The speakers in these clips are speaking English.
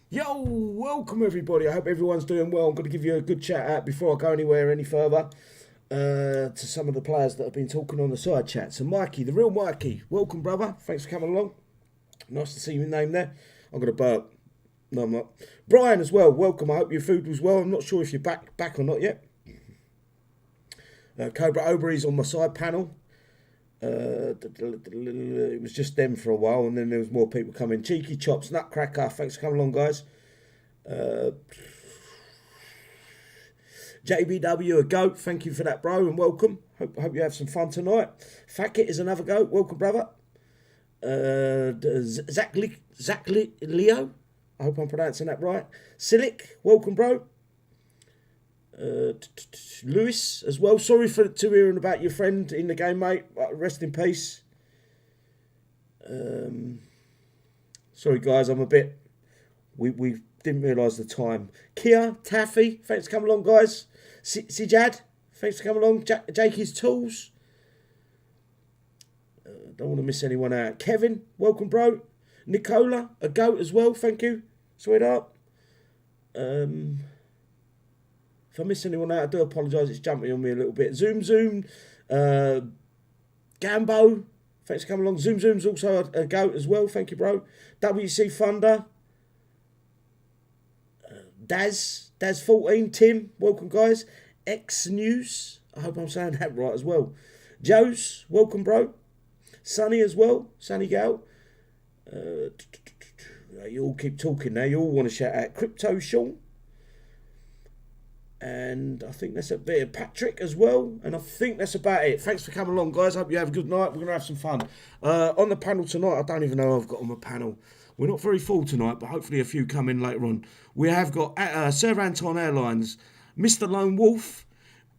Yo, welcome everybody. I hope everyone's doing well. I'm going to give you a good chat out before I go anywhere any further to some of the players that have been talking on the side chat. So Mikey, the real Mikey, welcome brother. Thanks for coming along. Nice to see your name there. I'm going to burp. No, I'm not. Brian as well, welcome. I hope your food was well. I'm not sure if you're back or not yet. Cobra Oberie's on my side panel. It was just them for a while, and then there was more people coming. Cheeky Chops, Nutcracker, thanks for coming along, guys. JBW, a goat, thank you for that, bro, and welcome. Hope you have some fun tonight. Fackett is another goat, welcome, brother. Zach Leo, I hope I'm pronouncing that right. Silic, welcome, bro. Lewis as well. Sorry to hearing about your friend in the game, mate. Rest in peace. Sorry, guys. I'm a bit. We didn't realise the time. Kia Taffy, thanks for coming along, guys. Sijad, thanks for coming along. Jakey's Tools. Don't want to miss anyone out. Kevin, welcome, bro. Nicola, a goat as well. Thank you, sweetheart. If I miss anyone out, I do apologise. It's jumping on me a little bit. Zoom, Gambo, thanks for coming along. Zoom's also a goat as well. Thank you, bro. WC Thunder, Daz14, Tim, welcome, guys. X News, I hope I'm saying that right as well. Joe's, welcome, bro. Sunny as well, Sunny Gal. You all keep talking now. You all want to shout out. Crypto Sean. And I think that's a bit of Patrick as well. And I think that's about it. Thanks for coming along, guys. Hope you have a good night. We're going to have some fun. On the panel tonight, I don't even know who I've got on my panel. We're not very full tonight, but hopefully a few come in later on. We have got Sir Anton Airlines, Mr. Lone Wolf.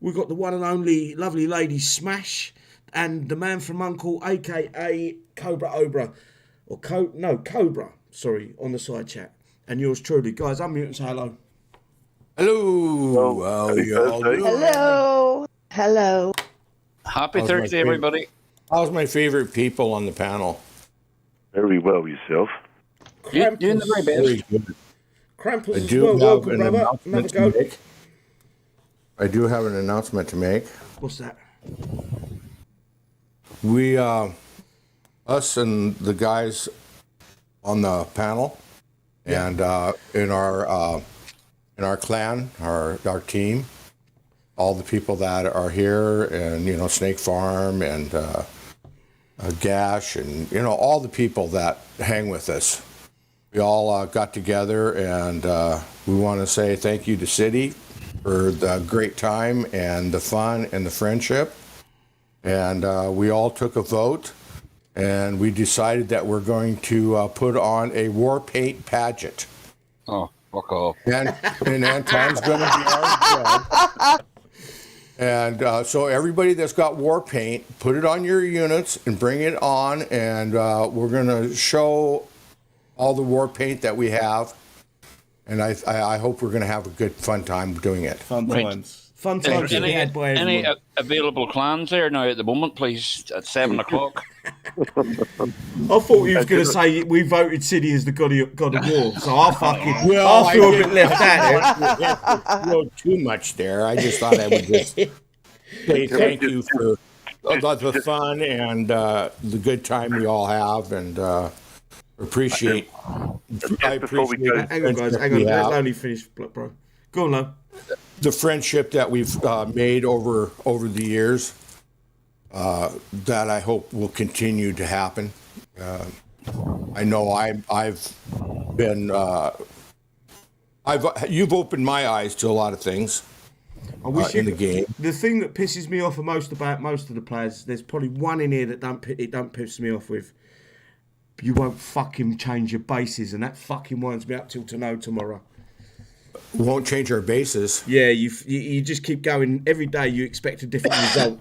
We've got the one and only lovely lady Smash. And the man from Uncle, a.k.a. Cobra Obra. Cobra, sorry, on the side chat. And yours truly. Guys, unmute and say hello. Hello. Hello. Happy Thursday, everybody. How's my favorite people on the panel? Very well, yourself. Doing the very best. Very good. Krampus I as do well. have Welcome, an brother. announcement to make. I do have an announcement to make. What's that? We, us and the guys on the panel, and in our clan, our team, all the people that are here, and Snake Farm and Gash, and all the people that hang with us. We all got together, and we want to say thank you to City for the great time and the fun and the friendship. And we all took a vote, and we decided that we're going to put on a war paint pageant. Oh, fuck off. And Anton's going to be our judge. And so everybody that's got war paint, put it on your units and bring it on, and we're going to show all the war paint that we have. And I hope we're going to have a good, fun time doing it. Fun times. Fun times to be had by everyone. Any available clans there now at the moment, please, at 7 o'clock? I thought you was going to say we voted City as the god of war, so I feel a bit left out. No, too much there. I just thought I would just say thank you for the fun and the good time we all have, and appreciate. I appreciate. Hang on, guys. Hang on. Let Lonely finish, bro. Go on, Lo. The friendship that we've made over the years, that I hope will continue to happen. I know I've been you've opened my eyes to a lot of things in the game. The thing that pisses me off about most of the players, there's probably one in here that don't piss me off with. You won't fucking change your bases, and that fucking winds me up till tomorrow. Won't change our bases. Yeah, you just keep going. Every day you expect a different result.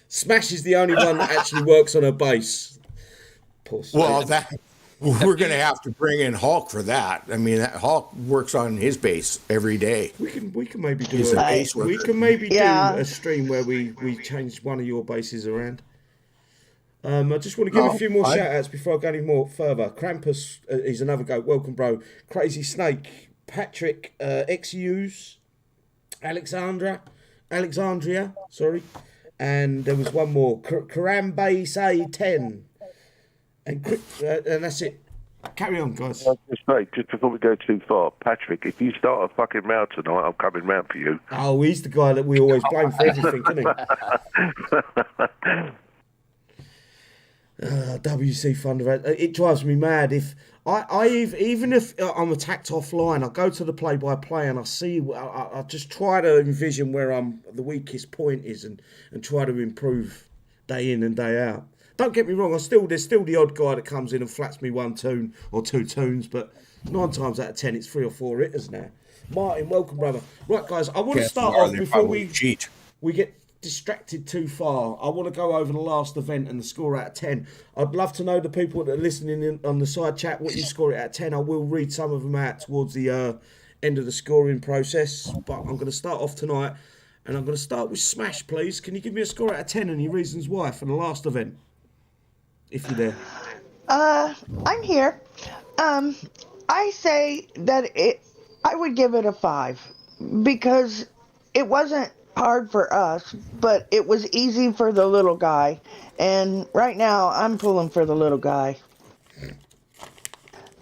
Smash is the only one that actually works on her base. Well, we're going to have to bring in Hulk for that. I mean, Hulk works on his base every day. We can maybe do a stream where we change one of your bases around. I just want to give a few more I- shout outs before I go any more further. Krampus is another goat. Welcome, bro. Crazy Snake, Patrick, XUs, Alexandria, sorry. And there was one more. Karambe Say 10. And that's it. Carry on, guys. Just say, just before we go too far, Patrick, if you start a fucking round tonight, I'm coming round for you. Oh, he's the guy that we always blame for everything, isn't he? WC Thunder, it drives me mad. If even if I'm attacked offline, I go to the play-by-play and I see, I just try to envision where the weakest point is and try to improve day in and day out. Don't get me wrong, there's still the odd guy that comes in and flats me one tune or two tunes, but 9 times out of 10 it's 3 or 4 hitters now. Martin, welcome, brother. Right, guys, I want to start off before we get distracted too far. I want to go over the last event and the score out of 10. I'd love to know the people that are listening in on the side chat what you score it out of 10. I will read some of them out towards the end of the scoring process, but I'm going to start off tonight and I'm going to start with Smash, please. Can you give me a score out of 10 and your reasons why for the last event, if you're there? I'm here. I say that I would give it a 5 because it wasn't hard for us, but it was easy for the little guy. And right now, I'm pulling for the little guy.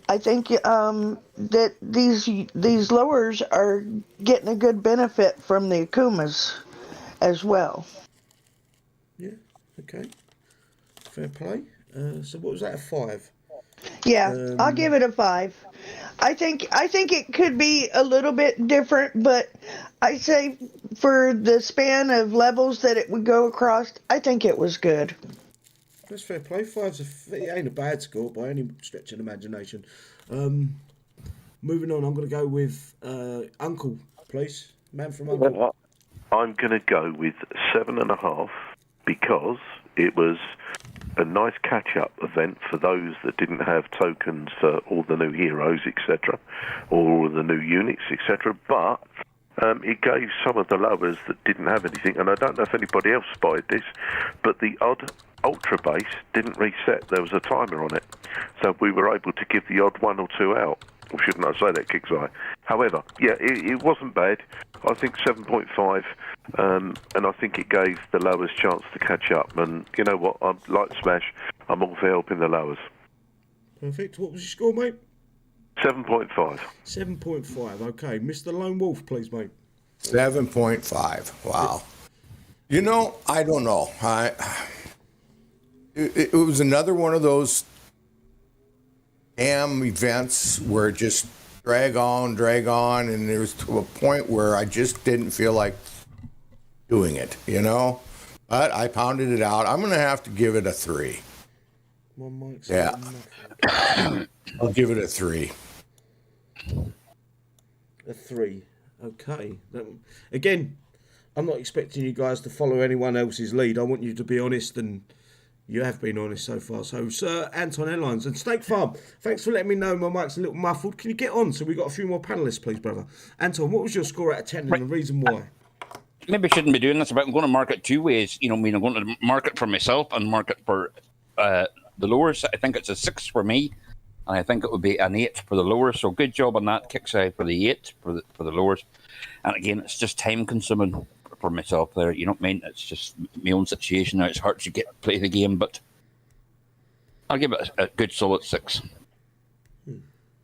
I think that these lowers are getting a good benefit from the Akumas as well. Yeah, okay. Fair play. So what was that, a 5? Yeah, I'll give it a 5. I think it could be a little bit different, but I say for the span of levels that it would go across, I think it was good. That's fair play. 5's it ain't a bad score by any stretch of the imagination. Moving on, I'm going to go with Uncle, please. Man from Uncle. Well, I'm going to go with 7.5 because it was a nice catch-up event for those that didn't have tokens for all the new heroes, etc., or all the new units, etc., but it gave some of the lowers that didn't have anything, and I don't know if anybody else spotted this, but the odd Ultra base didn't reset. There was a timer on it, so we were able to give the odd 1 or 2 out. Or shouldn't I say that, Kixeye? However, yeah, it wasn't bad. I think 7.5, and I think it gave the lowers chance to catch up. And you know what? I'm like Smash. I'm all for helping the lowers. Perfect. What was your score, mate? 7.5. 7.5. Okay. Mr. Lone Wolf, please, mate. 7.5. Wow. You know, I don't know. It was another one of those damn events where it just drag on, and there was to a point where I just didn't feel like doing it, you know? But I pounded it out. I'm going to have to give it a 3. Yeah. I'll give it a 3. A 3. Okay. Again, I'm not expecting you guys to follow anyone else's lead. I want you to be honest, and you have been honest so far. So, Sir Anton Airlines and Snake Farm, thanks for letting me know my mic's a little muffled. Can you get on so we've got a few more panellists, please, brother? Anton, what was your score out of 10 and the reason why? Maybe I shouldn't be doing this, but I'm going to mark it 2 ways. You know, I mean, I'm going to mark it for myself and mark it for the lowers. I think it's a 6 for me, and I think it would be an 8 for the lowers. So good job on that, Kixeye, for the 8 for the lowers. And again, it's just time consuming for myself there. You know what I mean? It's just my own situation now. It's hard to play the game, but I'll give it a good solid 6.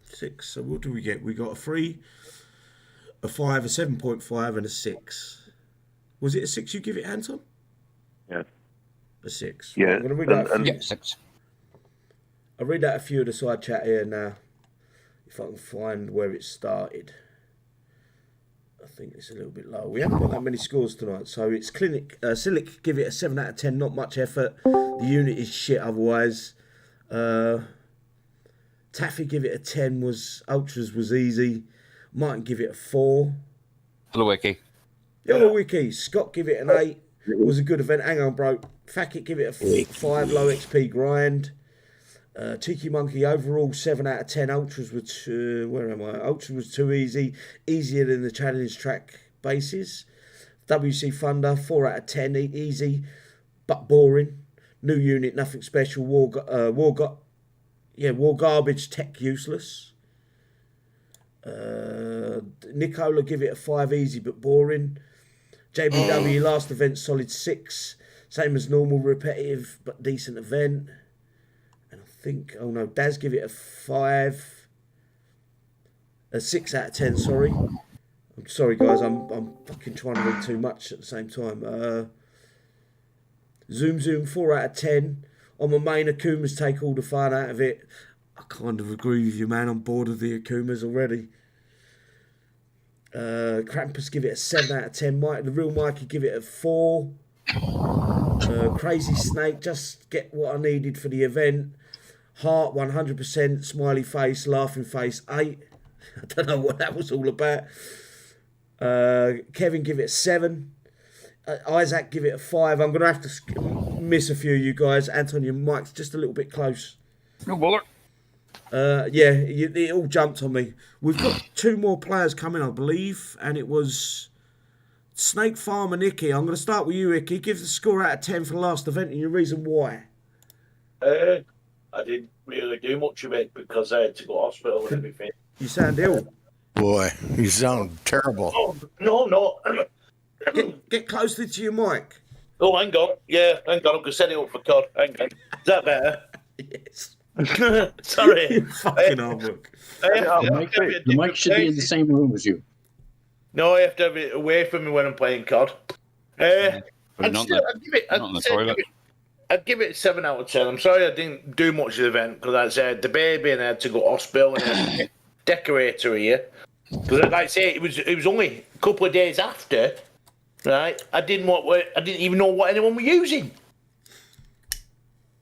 6. So what do we get? We got a 3, a 5, a 7.5, and a 6. Was it a 6 you give it, Anton? Yeah. A 6. Yeah. Right, I'm going to read out Yeah, 6. I'll read out a few of the side chat here now, if I can find where it started. I think it's a little bit low. We haven't got that many scores tonight, so it's Silic, give it a 7 out of 10, not much effort. The unit is shit otherwise. Taffy, give it a 10, Ultras was easy. Martin, give it a 4. Hello, Wiki. Hello, Wiki. Scott, give it an 8. It was a good event. Hang on, bro. Fackett, give it a 5, low XP grind. Cheeky Monkey, overall 7 out of 10. Ultras were Ultras was too easy, easier than the challenge track bases. WC Thunder, 4 out of 10, easy but boring. New unit, nothing special. War garbage, tech useless. Nicola give it a 5, easy but boring. JBW last event solid 6, same as normal, repetitive but decent event. And I think Daz give it a 5, a 6 out of 10. Sorry, I'm sorry guys, I'm fucking trying to read too much at the same time. Zoom 4 out of 10. On my main, Akumas take all the fun out of it. I kind of agree with you, man. I'm bored of the Akumas already. Krampus give it a 7 out of 10. The real Mikey give it a 4. Crazy Snake, just get what I needed for the event. Heart 100%, smiley face, laughing face 8. I don't know what that was all about. Kevin give it a 7. Isaac give it a 5. I'm going to have to miss a few of you guys. Anton, your mic's just a little bit close. No bother. It all jumped on me. We've got 2 more players coming, I believe, and it was Snake Farm and Icky. I'm going to start with you, Icky. Give the score out of 10 for the last event and your reason why. I didn't really do much of it because I had to go to hospital and everything. You sound ill. Boy, you sound terrible. Oh, no. Get closer to your mic. Oh, hang on. Yeah, hang on. I'm going to set it up for COD. Hang on. Is that better? Yes. Sorry. Fucking hard work. The mic should be in the same room as you. No, I have to have it away from me when I'm playing COD. I'd give it a 7 out of 10. I'm sorry I didn't do much of the event because I said the baby and I had to go to hospital and I had a decorator here. Because like I say, it was only a couple of days after, right? I didn't even know what anyone was using.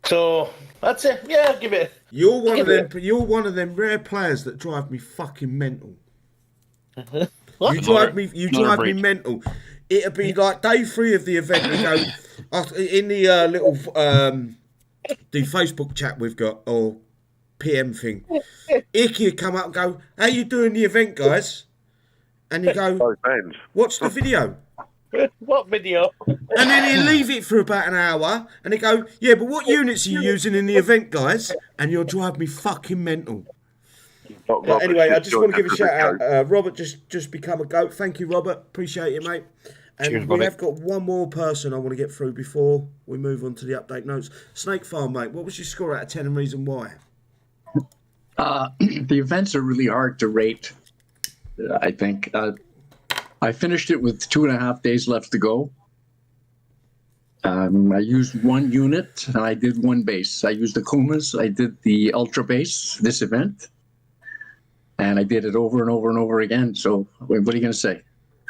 So that's it. Yeah, I'll give it. You're one of them rare players that drive me fucking mental. You drive me mental. It'll be like day 3 of the event. We go in the little the Facebook chat we've got or PM thing. Icky would come up and go, "How you doing the event, guys?" And you go, "Watch the video." What video? And then he'll leave it for about an hour, and he go, "Yeah, but what units are you using in the event, guys?" And you'll drive me fucking mental. Anyway, I just want to give a shout out. Robert just become a goat. Thank you, Robert. Appreciate it, mate. And Cheers, we have got one more person I want to get through before we move on to the update notes. Snake Farm, mate. What was your score out of 10 and reason why? The events are really hard to rate, I think. I finished it with 2.5 days left to go. I used 1 unit and I did 1 base. I used the Kumas. I did the Ultra base this event. And I did it over and over and over again. So what are you going to say?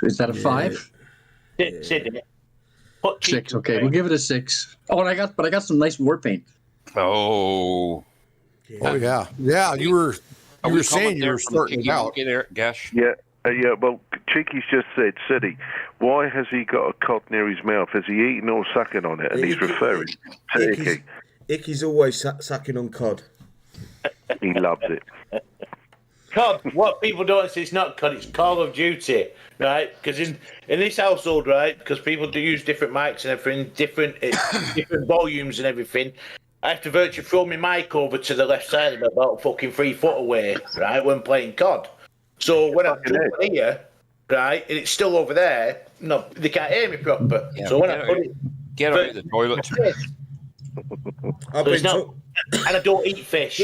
Is that a 5? 6. Okay, we'll give it a 6. Oh, and I got some nice war paint. Oh. Oh yeah. You were saying you were sorting it out. Okay, there, Gash. Yeah. Well, Cheeky's just said, City, why has he got a cod near his mouth? Has he eaten or sucking on it? And he's referring to Icky. Icky's always sucking on cod. He loves it. COD, what people don't say, it's not COD, it's Call of Duty, right? Because in this household, right, because people do use different mics and everything, different volumes and everything, I have to virtually throw my mic over to the left side of me about fucking 3 foot away, right, when playing COD. So when I'm doing here, right, and it's still over there, no, they can't hear me proper. Yeah, so when I put it... Get out of the toilet. And I don't eat fish.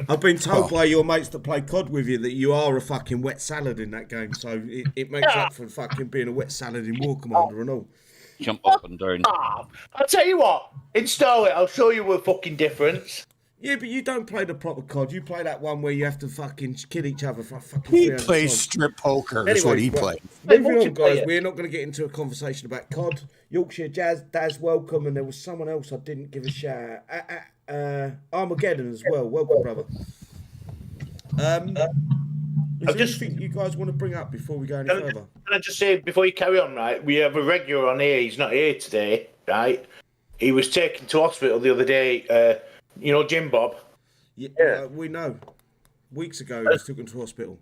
I've been told by your mates that play COD with you that you are a fucking wet salad in that game, so it makes up for fucking being a wet salad in War Commander and all. Jump up and down. I'll tell you what, install it, I'll show you a fucking difference. Yeah, but you don't play the proper COD. You play that one where you have to fucking kill each other for fucking. He plays strip poker. That's what he plays. Moving on, guys. We're not going to get into a conversation about COD. Yorkshire Daz, welcome, and there was someone else I didn't give a shout out. Armageddon as well. Welcome, brother. Is there anything you guys want to bring up before we go any further? Can I just say, before you carry on, right, we have a regular on here. He's not here today, right? He was taken to hospital the other day. You know Jim Bob? Yeah. We know. Weeks ago, he was taken to hospital.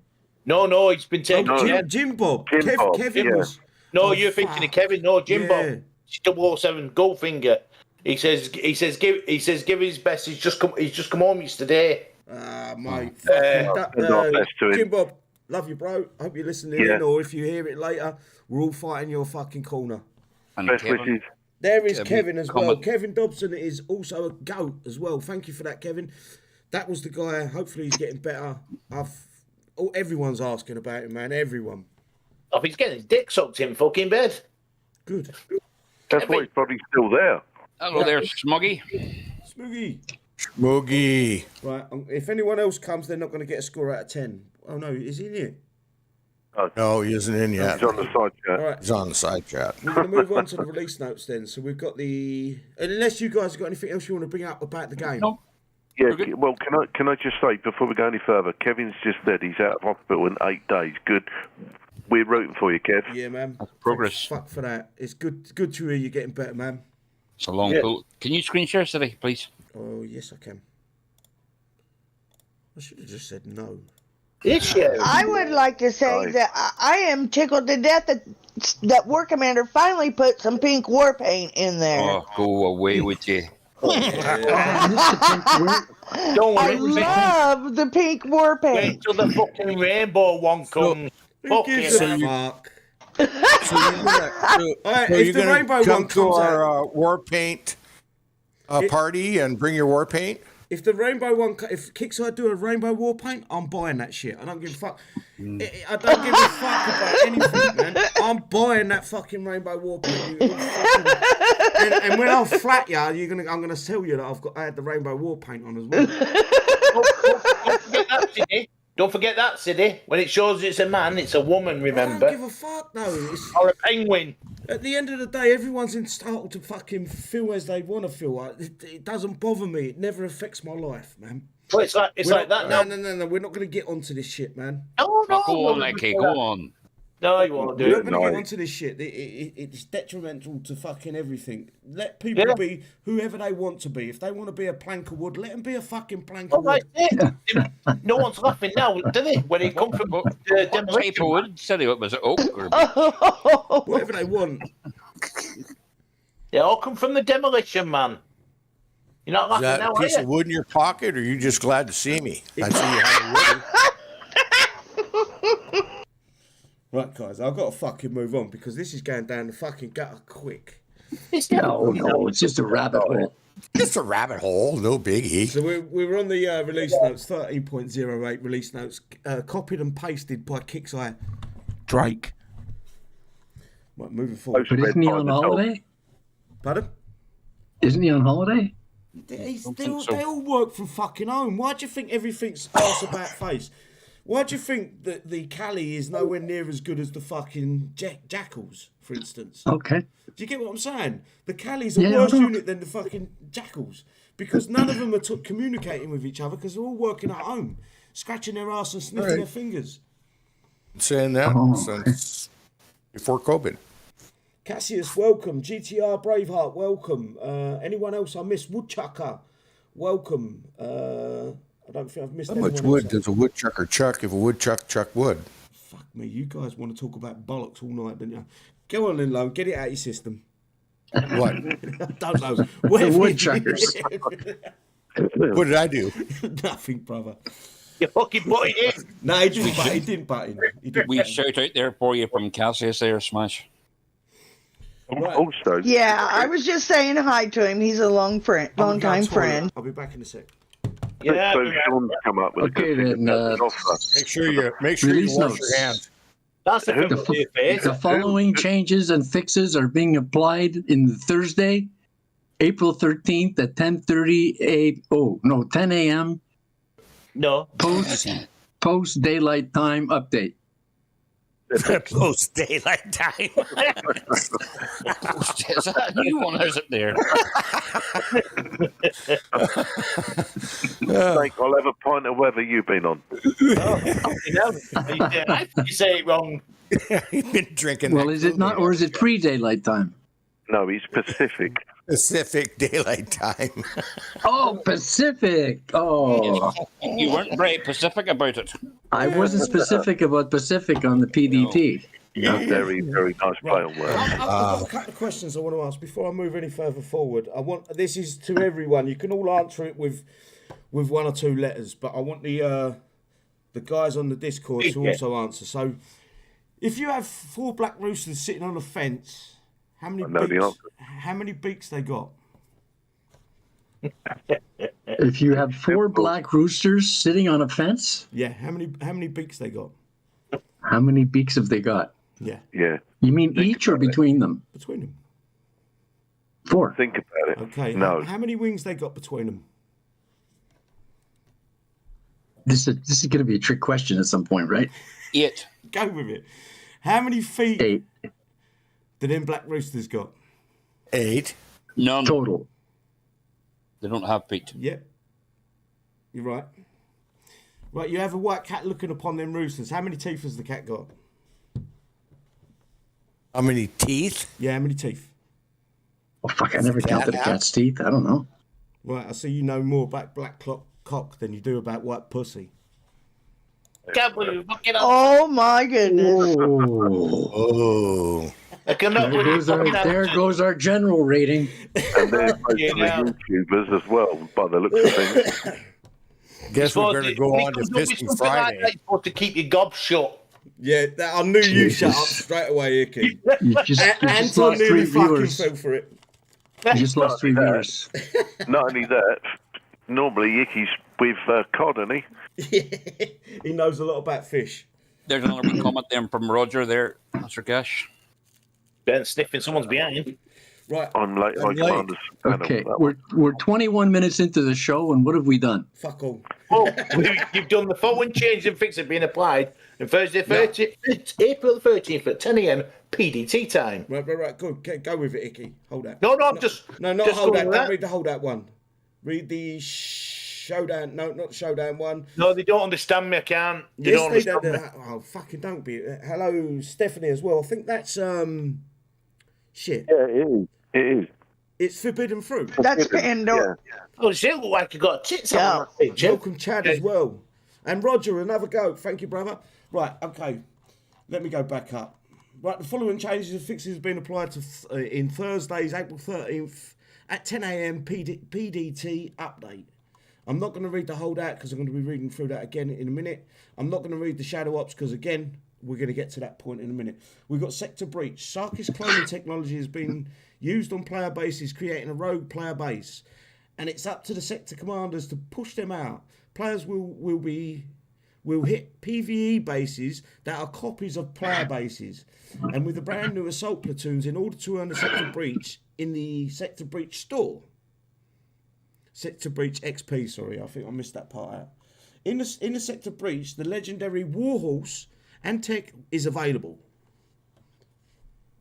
No, he's been taken. Jim Bob. Kevin was... No, you're thinking of Kevin. No, Jim Bob. 007 Goldfinger. He says give his best. He's just come home yesterday. Mate. not best to him. Kim Bob, love you, bro. Hope you're listening in, or if you hear it later, we're all fighting your fucking corner. And Best Kevin, wishes. There is Kevin as well. comment. Kevin Dobson is also a goat as well. Thank you for that, Kevin. That was the guy. Hopefully he's getting better. Everyone's asking about him, man. Everyone. Oh, he's getting his dick sucked in fucking bed. Good. That's why he's probably still there. hello there, Smuggy. Smoogie. Moogie. Right. If anyone else comes, they're not going to get a score out of 10. Oh, no. Is he in here? No, he isn't in yet. He's on the side chat. All right. He's on the side chat. We're going to move on to the release notes then. So we've got unless you guys have got anything else you want to bring up about the game. No. Yeah, well, can I just say, before we go any further, Kevin's just said he's out of hospital in 8 days. Good. We're rooting for you, Kev. Yeah, man. Progress. Fuck for that. It's good to hear you getting better, man. It's a long pull. Can you screen share today, please? Oh, yes, I can. I should have just said no. I would like to say that I am tickled to death that War Commander finally put some pink war paint in there. Oh, go away with you. Don't I worry. love the pink war paint. Wait till the fucking rainbow one comes. Who gives a fuck? All right, So if you're the gonna rainbow come one to comes out, our war paint party and bring your war paint? if Kixeye do a rainbow war paint, I'm buying that shit. I don't give a fuck. I don't give a fuck about anything, man. I'm buying that fucking rainbow war paint. And when I flat you, I'm gonna tell you that I had the rainbow war paint on as well. Don't forget that, Siddy. When it shows it's a man, it's a woman, I remember? don't give a fuck, though. Or a penguin. At the end of the day, everyone's entitled to fucking feel as they want to feel. It doesn't bother me. It never affects my life, man. Well, it's like that now. No. We're not going to get onto this shit, man. No, Go on, Nicky, go on. No, you won't do We're it. not going to get onto this shit. It's detrimental to fucking everything. Let people be whoever they want to be. If they want to be a plank of wood, let them be a fucking plank of wood. No one's laughing now, do they? When he come from the What type demolition. of wood? Said it was it oak or Whatever they want. They all come from the demolition man. You're not Is laughing that now, a are piece you? of wood in your pocket, or are you just glad to see me? I see you have a wood. Right, guys, I've got to fucking move on because this is going down the fucking gutter quick. No, it's just a rabbit hole. Just a rabbit hole, no biggie. So we're on the release notes, 13.08 release notes, copied and pasted by Kixeye Drake. Right, moving forward. But isn't he on holiday? Pardon? Isn't he on holiday? They all work from fucking home. Why do you think everything's arse about face? Why do you think that the Cali is nowhere near as good as the fucking Jackals, for instance? Okay. Do you get what I'm saying? The Cali's a Yeah, worse I know. unit than the fucking Jackals because none of them are communicating with each other because they're all working at home, scratching their ass and sniffing their fingers. Saying that since before COVID. Cassius, welcome. GTR Braveheart, welcome. Anyone else I missed? Woodchucker, welcome. I don't think I've missed How anyone much wood else. does a woodchucker chuck if a woodchuck chuck wood? Fuck me, you guys want to talk about bollocks all night, don't you? Go on then, Lone, get it out of your system. What? I don't know. Whatever. woodchuckers. What did I do? Nothing, brother. You fucking put it in. No, he didn't butt in. He didn't butt in. He didn't we butt in. shout out there for you from Cassius there, Smash. Also, Yeah, I was just saying hi to him. He's a long time I'll go to the friend. toilet. I'll be back in a sec. Yeah, so Sean's come up with Okay, then, offer. Make sure you Release wash notes. your hands. that's the thing with your face. The following changes and fixes are being applied in Thursday, April 13th at 10 a.m. No. Post daylight time update. Post daylight time. Is that a new one? Is it there? Snake, I'll have a pint of whether you've been on. I think you say it wrong. You've been drinking. Well, that is it not, or is it pre-daylight time? No, he's Pacific. Pacific daylight time? Oh, Pacific. Oh, You weren't very specific about it. I wasn't specific about Pacific on the PDT. Very, very nice play on words. I've got a couple of questions I want to ask before I move any further forward. This is to everyone. You can all answer it with one or two letters, but I want the guys on the Discord to also answer. So, if you have 4 black roosters sitting on a fence, how many beaks they got? If you have 4 black roosters sitting on a fence, Yeah, how many beaks they got? how many beaks have they got? Yeah, Yeah. You mean each or between them? between them. 4. Think about it. Okay. No. How many wings they got between them? This is going to be a trick question at some point, right? 8. Go with it. How many feet 8 do them black roosters got? 8. None. total. They don't have feet. Yep. You're right. Right, you have a white cat looking upon them roosters. How many teeth has the cat got? How many teeth? Yeah, how many teeth? Oh fuck! I never counted a cat's teeth. I don't know. Right, I see you know more about black cock than you do about white pussy. Can't believe fucking up. Oh my goodness. Oh, Oh. I cannot believe there goes our general rating. And they're both YouTubers as well, by the looks of things. Guess we better go on to Fisting Friday. Like supposed to keep your gob shut. Yeah, I knew you shut up straight away, Icky. You just Anton lost 3 nearly fucking viewers. fell for it. You just lost 3 viewers. Not only that, normally Icky's with cod, isn't he? He knows a lot about fish. There's another wee comment there from Roger there, Mr. Gash. Ben sniffing someone's behind. Right, I'm late. I late. can't understand Okay, all that. we're 21 minutes into the show, and what have we done? fuck all. Oh, you've done the phone change and fix it being applied. And Thursday, April the 13th at 10 a.m. PDT time. Right, good. Go with it, Icky. Hold that. No, I'm just. No, not just hold going that. with Don't read the hold that one. Read the showdown. No, not the showdown one. No, they don't understand me. I can't. They Yes, don't they understand don't. me. Oh, fucking don't be. Hello, Stephanie as well. I think that's shit. Yeah, it is. It is. It's forbidden fruit. That's Pandora. Yeah. Oh, shit, look like you got tits Yeah. on that picture. Welcome, Chad, as well. And Roger, another go. Thank you, brother. Right, okay. Let me go back up. Right, the following changes and fixes have been applied to in Thursday's April 13th at 10 a.m. PDT update. I'm not going to read the Holdout because I'm going to be reading through that again in a minute. I'm not going to read the Shadow Ops because, again, we're going to get to that point in a minute. We've got Sector Breach. Sarkis cloning technology has been used on player bases, creating a rogue player base. And it's up to the sector commanders to push them out. Players will hit PvE bases that are copies of player bases. And with the brand new assault platoons, in order to earn a Sector Breach in the Sector Breach store. Sector Breach XP, sorry, I think I missed that part out. In the Sector Breach, the legendary Warhorse and tech is available.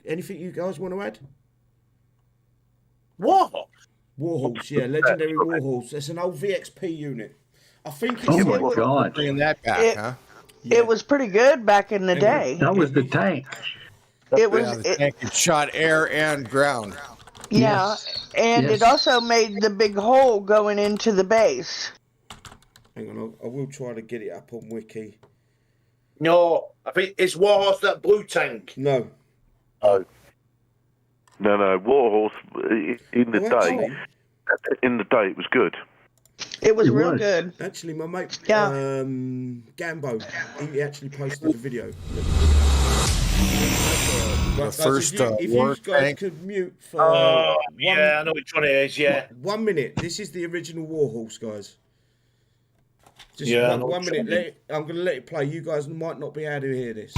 Anything you guys want to add? What? Warhorse, yeah, legendary Warhorse. It's an old VXP unit. I think it's Oh my god, Bringing that back, It- huh? It was pretty good back in the day. that was the tank. It Yeah, was, the tank can shot air and ground. yeah, and Yes. it also made the big hole going into the base. Hang on, I will try to get it up on Wiki. No, I think it's Warhorse, that blue tank. No. Oh. No. Warhorse in the Well, day. In the day, it was good. It was It real was. good. Actually, my mate, Yeah. Gambo, he actually posted a video. Right, first, if you war guys tank. could mute for Yeah, I know which one it is, yeah. 1 minute. This is the original Warhorse, guys. Just Yeah, I one, know one which minute. one. I'm going to let it play. You guys might not be able to hear this.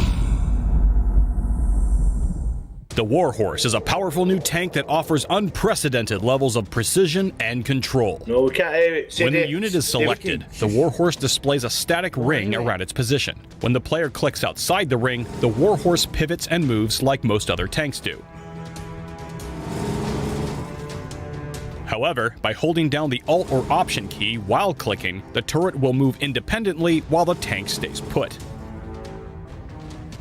The Warhorse is a powerful new tank that offers unprecedented levels of precision and control. No, we can't hear it. When the unit is selected, the Warhorse displays a static ring around its position. When the player clicks outside the ring, the Warhorse pivots and moves like most other tanks do. However, by holding down the Alt or Option key while clicking, the turret will move independently while the tank stays put.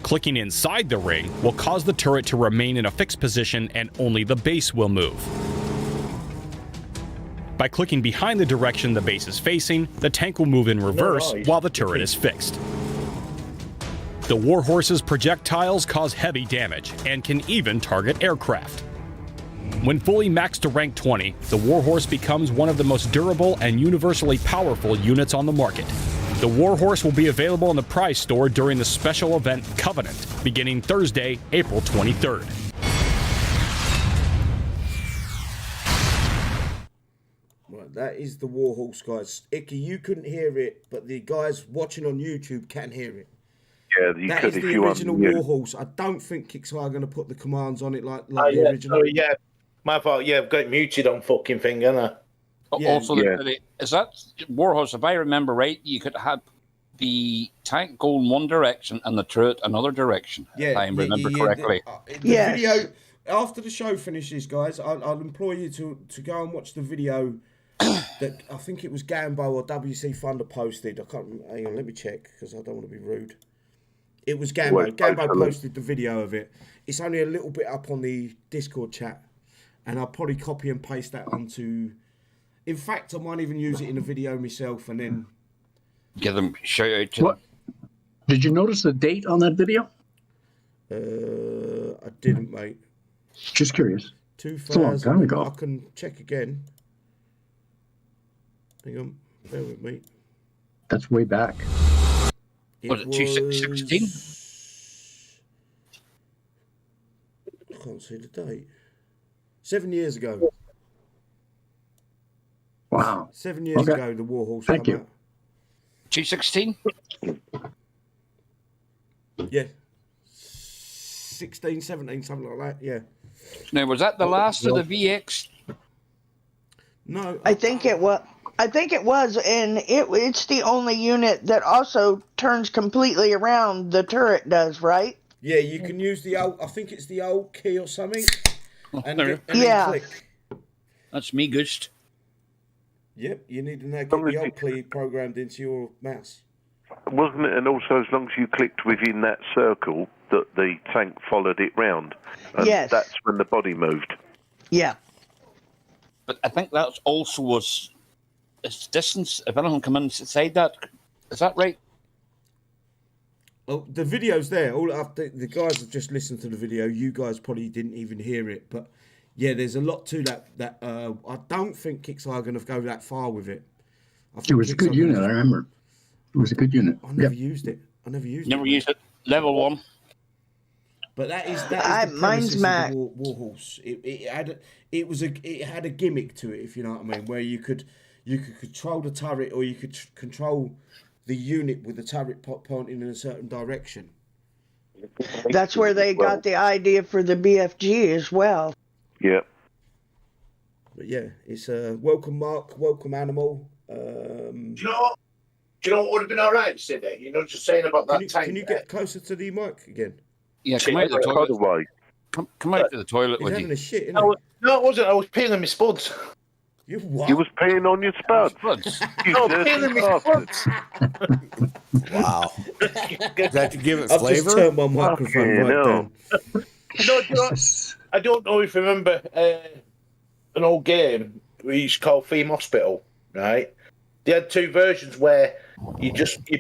Clicking inside the ring will cause the turret to remain in a fixed position and only the base will move. By clicking behind the direction the base is facing, the tank will move in reverse while the turret is fixed. The Warhorse's projectiles cause heavy damage and can even target aircraft. When fully maxed to rank 20, the Warhorse becomes one of the most durable and universally powerful units on the market. The Warhorse will be available in the prize store during the special event Covenant, beginning Thursday, April 23rd. Right, that is the Warhorse, guys. Icky, you couldn't hear it, but the guys watching on YouTube can hear it. Yeah, you That could is if the you original unmute. Warhorse. I don't think Kixeye are going to put the commands on it like the Yeah, original. sorry, yeah. My fault. Yeah, I've got it muted on fucking thing, haven't I? Yeah, Also, yeah. is that Warhorse? If I remember right, you could have the tank go in one direction and the turret another direction. Yeah, if I remember correctly. The Yes. video after the show finishes, guys. I'll implore you to go and watch the video that I think it was Gambo or WC Thunder posted. I can't. Hang on, let me check because I don't want to be rude. It was Gambo. Well, Gambo totally. posted the video of it. It's only a little bit up on the Discord chat, and I'll probably copy and paste that onto. In fact, I might even use it in a video myself, and then. Give them shout out to What? Did you notice the date on that video? I didn't, mate. Just curious. 2000. a long time ago. I can check again. Hang on, bear with me. That's way back. Was it 2016? I can't see the date. 7 years ago. Wow. 7 years Okay. ago, the Warhorse Thank came you. out. 2016? Yeah. 16, 17, something like that. Yeah. Now, was that the last of the VX? No. I think it was. And it's the only unit that also turns completely around. The turret does, right? Yeah, you can use the old. I think it's the old key or something. And, there. and Yeah. then click. That's me, Ghost. Yep, you need to now get the old key programmed into your mouse. Wasn't it? And also, as long as you clicked within that circle, that the tank followed it round. And Yes. that's when the body moved. Yeah. But I think that also was its distance. If anyone come inside that, is that right? Oh, the video's there. All the guys have just listened to the video. You guys probably didn't even hear it, but yeah, there's a lot to that. I don't think Kixeye are going to go that far with it. I think It was a good Kixeye unit, gonna I remember. It was a good unit. I never Yep. used it. Never it. used it. Level 1. But that is the Mine's premises of Mac. the Warhorse. It had a gimmick to it, if you know what I mean, where you could control the turret or you could control the unit with the turret pointing in a certain direction. That's where they got the idea for the BFG as well. Yeah. But yeah, it's a welcome mark, welcome animal. Do you know what would have been all right, Sidney? You know, just saying about that tank. Can you get closer to the mic again? Yeah, come out of the By the toilet. way, Come out to the toilet He's with having you. a shit, isn't No, it wasn't. I was peeling my spuds. he? You what? you was peeing on your spuds. Spuds. You No, dirty peeling my bastard. spuds. Wow. Is that to give it I've just flavor? turned my microphone Fucking right hell. down. No, I don't know if you remember an old game we used to call Theme Hospital, right? They had two versions where you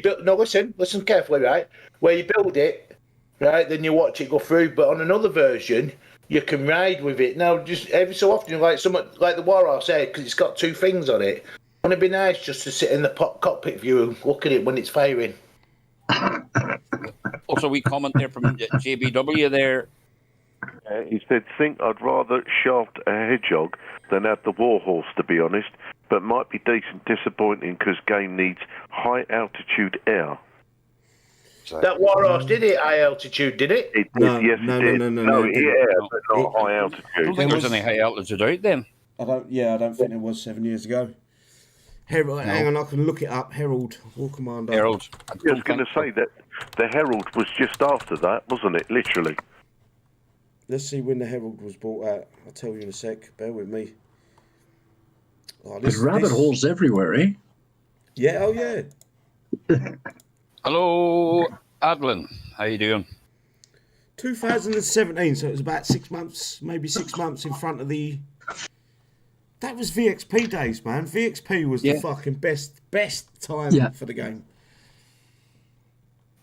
build. No, listen carefully, right? Where you build it, right? Then you watch it go through. But on another version, you can ride with it. Now, just every so often, like the Warhorse said, because it's got two things on it. Wouldn't it be nice just to sit in the cockpit view and look at it when it's firing? Also, we comment there from JBW there. He said, think I'd rather shaft a hedgehog than have the Warhorse, to be honest, but might be decent disappointing because game needs high altitude air. That Warhorse did it high altitude, did it? It did, No, yes, no, it did. no, it it didn't. air, No. but not high I don't altitude. think there's any high altitude out then. I don't think it was 7 years ago. Herald, hang on, I can look it up. Herald, War Commander. Herald. I was going to say that the Herald was just after that, wasn't it? Literally. Let's see when the Herald was brought out. I'll tell you in a sec. Bear with me. Oh, There's rabbit holes everywhere, eh? Yeah, oh yeah. Hello, Adlin. How you doing? 2017, so it was about 6 months, maybe 6 months in front of the... That was VXP days, man. VXP was the fucking best time Yeah. for the game.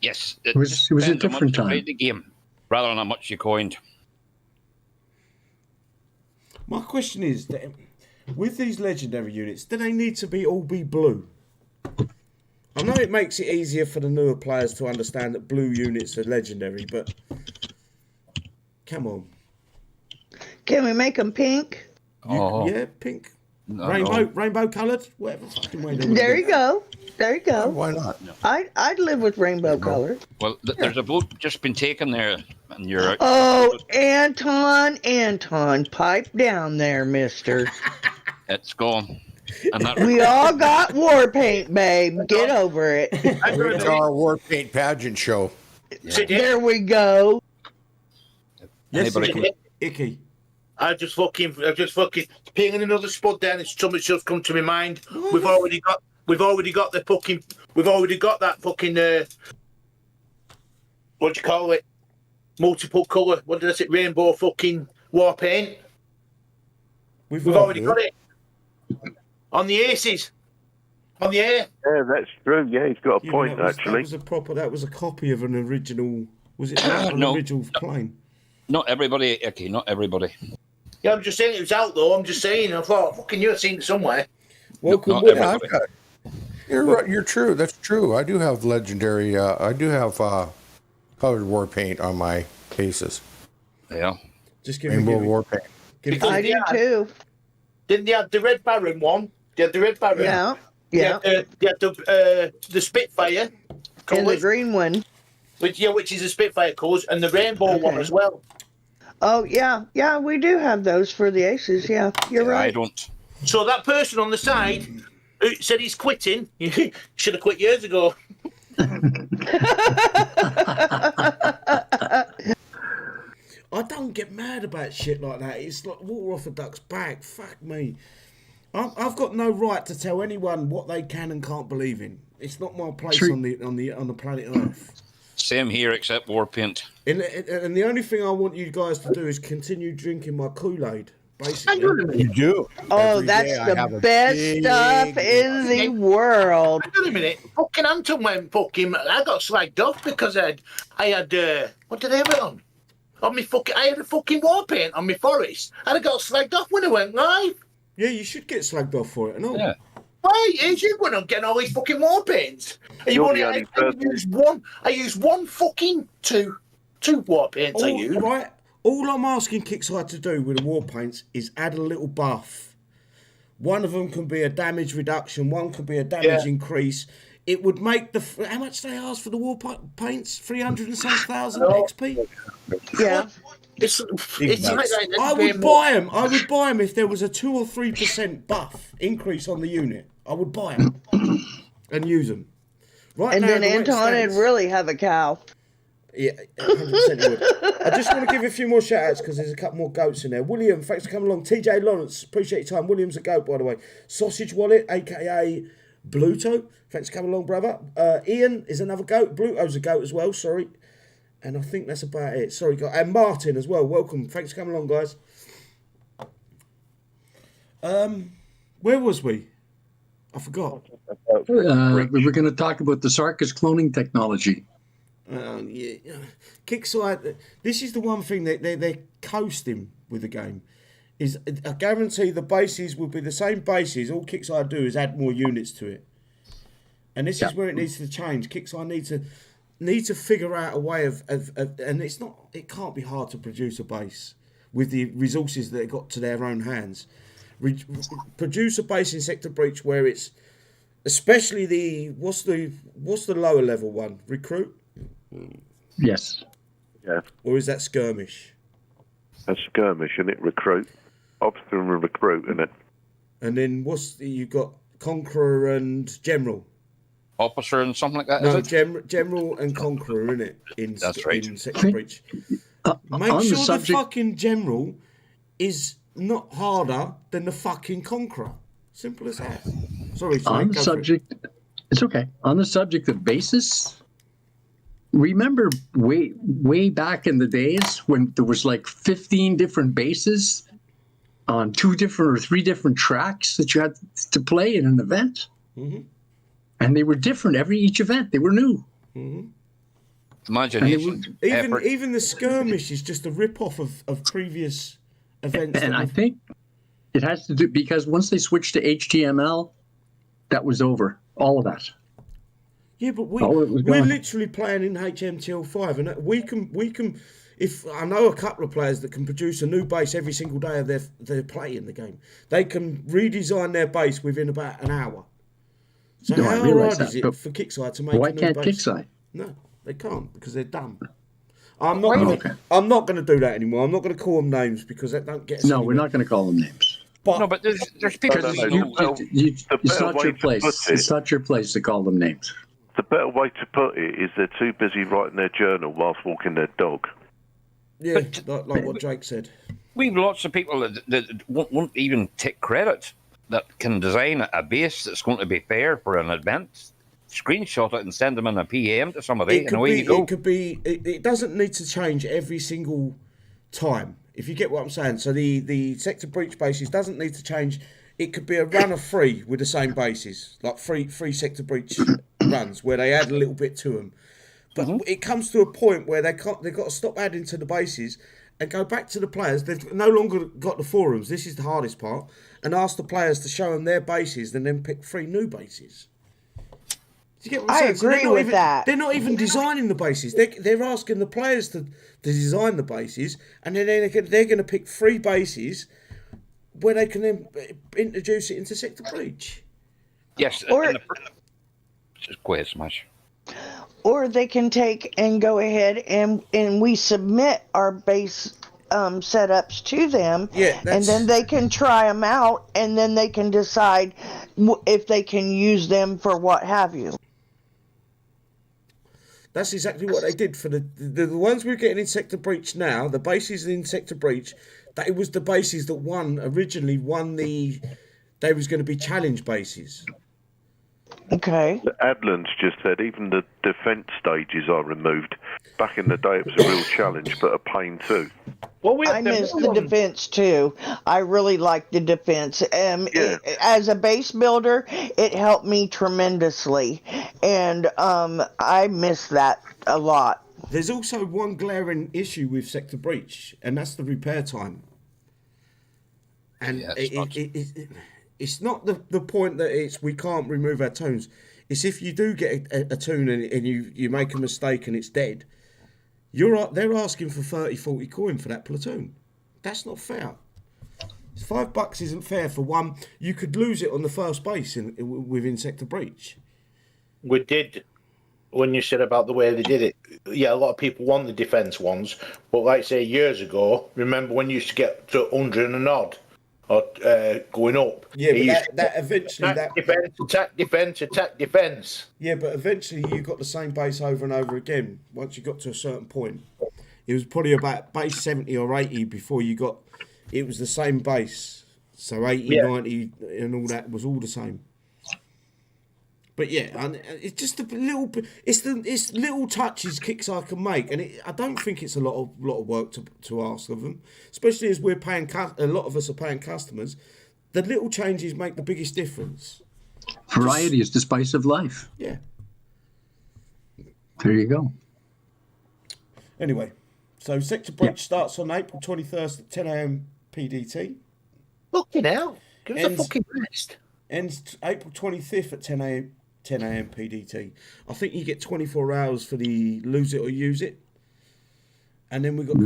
Yes, It was a depends on different much you time. played the game, rather than how much you coined. My question is that with these legendary units, do they need to all be blue? I know it makes it easier for the newer players to understand that blue units are legendary, but come on. Can we make them pink? Yeah, pink. No, Rainbow coloured, whatever fucking way they want There to you go. There you go. Why not? I'd live with rainbow color. Well, there's a vote just been taken there, and you're out. Oh, Anton, pipe down there, mister. It's gone. And that We all got war paint, babe. Get over it. Wait till our war paint pageant show. There we go. Yes, Anybody Icky. I just fucking pinging another spud down. It's something just come to my mind. We've already got that fucking what do you call it? Multiple colour. What did I say? Rainbow fucking war paint. We've already got it on the aces, on the air. Yeah, that's true. Yeah, he's got a point, that actually. That was a copy of an original. Was it not an No. original plane? Not everybody, Icky, not everybody. Yeah, I'm just saying it was out though. I'm just saying. I thought, fucking, you've seen it somewhere. Welcome, not William. Yeah, I've got it. You're right. You're true. That's true. I do have legendary. I do have colored war paint on my cases. Yeah. Just give Rainbow me. war paint. I do too. Didn't they have the Red Baron one? They had the Red Baron. Yeah. They Yeah. had the Spitfire And the colours, green one. which is the Spitfire colours, and the Rainbow one Okay. as well. Oh, yeah. Yeah, we do have those for the aces. Yeah, you're I right. don't. So that person on the side who said he's quitting, should have quit years ago. I don't get mad about shit like that. It's like water off a duck's back. Fuck me. I've got no right to tell anyone what they can and can't believe in. It's not my place True. on the planet Earth. Same here, except war paint. And the only thing I want you guys to do is continue drinking my Kool-Aid. Basically, You do. Oh, Every that's day I have the a best big stuff in the world. Hang on a minute. Fucking Anton went fucking. I got slagged off because I had what did I have it on? On me fucking. I had a fucking war paint on my forest, and I got slagged off when I went live. Yeah, you should get slagged off for it and all. Yeah. Why is you when I'm getting all these fucking war paints? And you You're only the only I person- use one. I use one fucking two war paints. I use. Right. All I'm asking Kixeye to do with the war paints is add a little buff. One of them can be a damage reduction. One can be a damage increase. It would make the how much they ask for the war paints? 300,000 XP. Yeah. It's like I would buy them. I would buy them if there was a 2 or 3% buff increase on the unit. I would buy them and use them. Right And now, then the way it Anton would stands- really have a cow. Yeah, 100% he would. I just want to give a few more shout outs because there's a couple more goats in there. William, thanks for coming along. TJ Lawrence, appreciate your time. William's a goat, by the way. Sausage Wallet, aka Bluto, thanks for coming along, brother. Ian is another goat. Bluto's a goat as well, sorry. And I think that's about it. Sorry, guys. And Martin as well, welcome. Thanks for coming along, guys. Where was we? I forgot. We were going to talk about the Sarkis cloning technology. Yeah. Kixeye, this is the one thing that they're coasting with the game. Is I guarantee the bases will be the same bases. All Kixeye do is add more units to it, and this is where it needs to change. Kixeye need to figure out a way of and it can't be hard to produce a base with the resources that they got to their own hands. Produce a base in Sector Breach where it's especially what's the lower level one? Recruit. Yes. Yeah, Or is that skirmish? that's skirmish, and it recruit. Officer and recruit, isn't it? And then you've got Conqueror and General. Officer and something like that, No, is it? General and Conqueror, isn't it? That's right. In Sector Breach. Make on the sure the subject- fucking General is not harder than the fucking Conqueror. Simple as that. Sorry, On go the for it. subject, it's okay. On the subject of bases, remember way back in the days when there was like 15 different bases on 2 different or 3 different tracks that you had to play in an event, and they were different each event. They were new. Imagination. effort. Even the skirmish is just a rip-off of previous events. And I think it has to do because once they switched to HTML, that was over. All of that. Yeah, but we're literally playing in HTML5, and we can. If I know a couple of players that can produce a new base every single day of their play in the game, they can redesign their base within about an hour. So how hard is it for Kixeye to make a new base? Why can't Kixeye? No, they can't because they're dumb. I'm not going to do that anymore. I'm not going to call them names because that don't get us No, anywhere. we're not going to call them names. But there's people. It's not your place. It's not your place to call them names. The better way to put it is they're too busy writing their journal whilst walking their dog. Yeah, like what Jake said. We've lots of people that won't even take credit that can design a base that's going to be fair for an event. Screenshot it and send them in a PM to somebody, and away you go. It could be. It doesn't need to change every single time. If you get what I'm saying. So the sector breach bases doesn't need to change. It could be a run of 3 with the same bases, like three sector breach runs where they add a little bit to them. But it comes to a point where they've got to stop adding to the bases and go back to the players. They've no longer got the forums. This is the hardest part. And ask the players to show them their bases and then pick 3 new bases. Do you get what I'm saying? I agree with that. They're not even designing the bases. They're asking the players to design the bases, and then they're going to pick 3 bases where they can then introduce it into sector breach. Yes. Go ahead, Smash. Or they can take and go ahead and we submit our base setups to them, and then they can try them out, and then they can decide if they can use them for what have you. That's exactly what they did for the ones we're getting in sector breach now. The bases in sector breach, that it was the bases that originally won the. They was going to be challenge bases. Okay. Adlan's just said even the defence stages are removed. Back in the day, it was a real challenge, but a pain too. Well, I miss the defence too. I really like the defence. As a base builder, it helped me tremendously, and I miss that a lot. There's also one glaring issue with sector breach, and that's the repair time. And it's not the point that we can't remove our tunes. It's if you do get a tune and you make a mistake and it's dead, they're asking for 30, 40 coin for that platoon. That's not fair. $5 isn't fair for one. You could lose it on the first base within sector breach. We did, when you said about the way they did it. Yeah, a lot of people want the defence ones, but like say years ago, remember when you used to get to 100 and odd? Or going up. Yeah, but that eventually... Attack, defence. Yeah, but eventually you got the same base over and over again once you got to a certain point. It was probably about base 70 or 80 before you got... It was the same base. So 80, 90 and all that was all the same. But yeah, it's just a little bit... It's little touches Kixeye can make, and I don't think it's a lot of work to ask of them, especially as we're paying. A lot of us are paying customers. The little changes make the biggest difference. Variety is the spice of life. Yeah. There you go. Anyway, so sector breach starts on April 21st at 10 a.m. PDT. Fucking hell! Give us a fucking rest. Ends April 25th at 10 a.m. PDT. I think you get 24 hours for the lose it or use it. And then we've got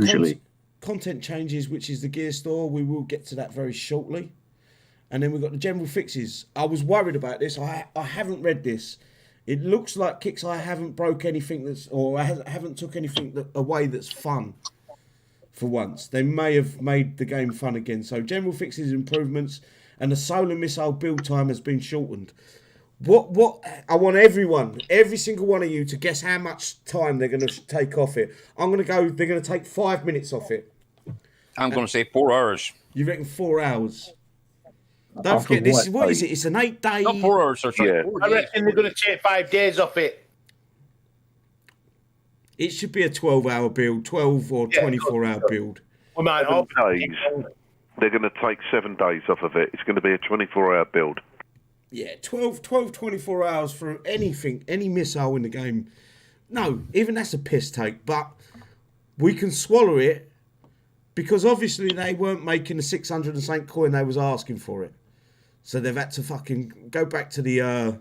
content changes, which is the gear store. We will get to that very shortly. And then we've got the general fixes. I was worried about this. I haven't read this. It looks like Kixeye haven't broke anything haven't took anything away that's fun for once. They may have made the game fun again. So general fixes improvements, and the solar missile build time has been shortened. What I want every single one of you to guess how much time they're going to take off it. They're going to take 5 minutes off it. I'm going to say 4 hours. You reckon 4 hours? Don't forget, this is what is it? It's an 8-day... Not 4 hours, or sorry, 4 days. I reckon they're going to take 5 days off it. It should be a 12-hour build, 12 or 24-hour build. We might 7 days. They're going to take 7 days off of it. It's going to be a 24-hour build. Yeah, 24 hours for anything, any missile in the game. No, even that's a piss take. But we can swallow it because obviously they weren't making the 600 and something coin they was asking for it. So they've had to fucking go back to the...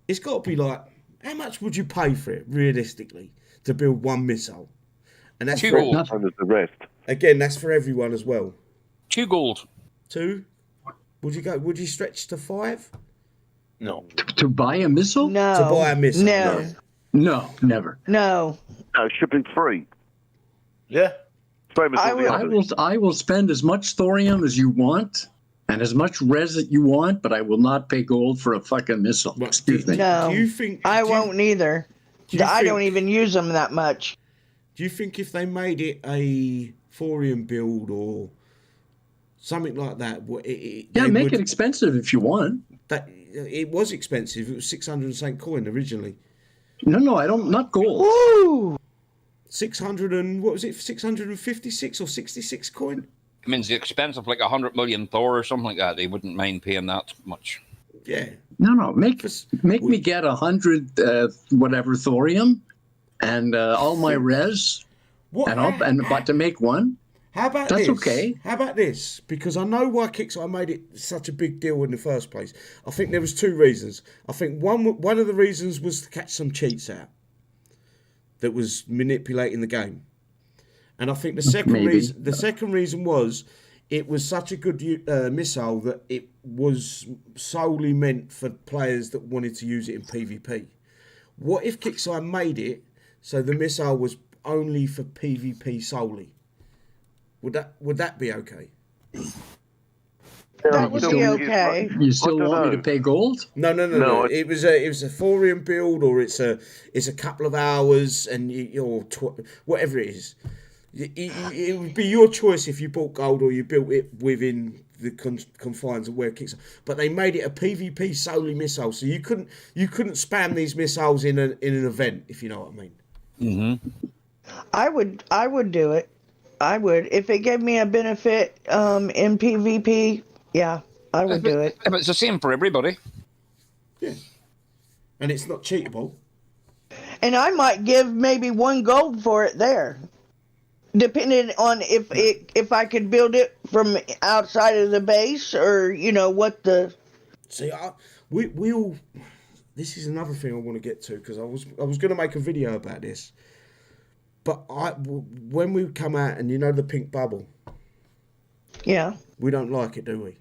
it's got to be like, how much would you pay for it, realistically, to build one missile? And that's 2 for, gold. And the rest. again, that's for everyone as well. 2 gold. 2? Would you go? Would you stretch to 5? No. To buy a missile? No. To buy a missile? No. No, never. No. No, it should be free. Yeah. Same as I all the will- others. I will spend as much thorium as you want and as much res that you want, but I will not pay gold for a fucking missile. Right, Excuse me. No. Do you think? I do you- won't either. do you I don't think- even use them that much. Do you think if they made it a thorium build or something like that, Yeah, they make would- it expensive if you want. That it was expensive. It was 600 and something coin originally. No, I don't. Not gold. Woo! 600 and what was it? 656 or 66 coin. I mean, it's expensive, like 100 million Thor or something like that. They wouldn't mind paying that much. Yeah. No. Make Just- me get 100 whatever thorium and all my res, What? but to make one. How about That's this? okay. How about this? Because I know why Kixeye made it such a big deal in the first place. I think there was 2 reasons. I think one of the reasons was to catch some cheats out that was manipulating the game, and I think the second reason was it was such a good missile that it was solely meant for players that wanted to use it in PvP. What if Kixeye made it so the missile was only for PvP solely? Would that be okay? That would be okay. You still I don't want me to know. pay gold? No. It was a thorium build, or it's a couple of hours, and whatever it is. It would be your choice if you bought gold or you built it within the confines of where it kicks. But they made it a PvP solely missile, so you couldn't spam these missiles in an event, if you know what I mean. I would do it. I would. If it gave me a benefit in PvP, yeah, I would do it. But it's the same for everybody. Yeah, and it's not cheatable. And I might give maybe 1 gold for it there. Depending on if I could build it from outside of the base, or what the... See, we all... This is another thing I want to get to, because I was going to make a video about this. But when we come out, and the pink bubble, Yeah. we don't like it, do we?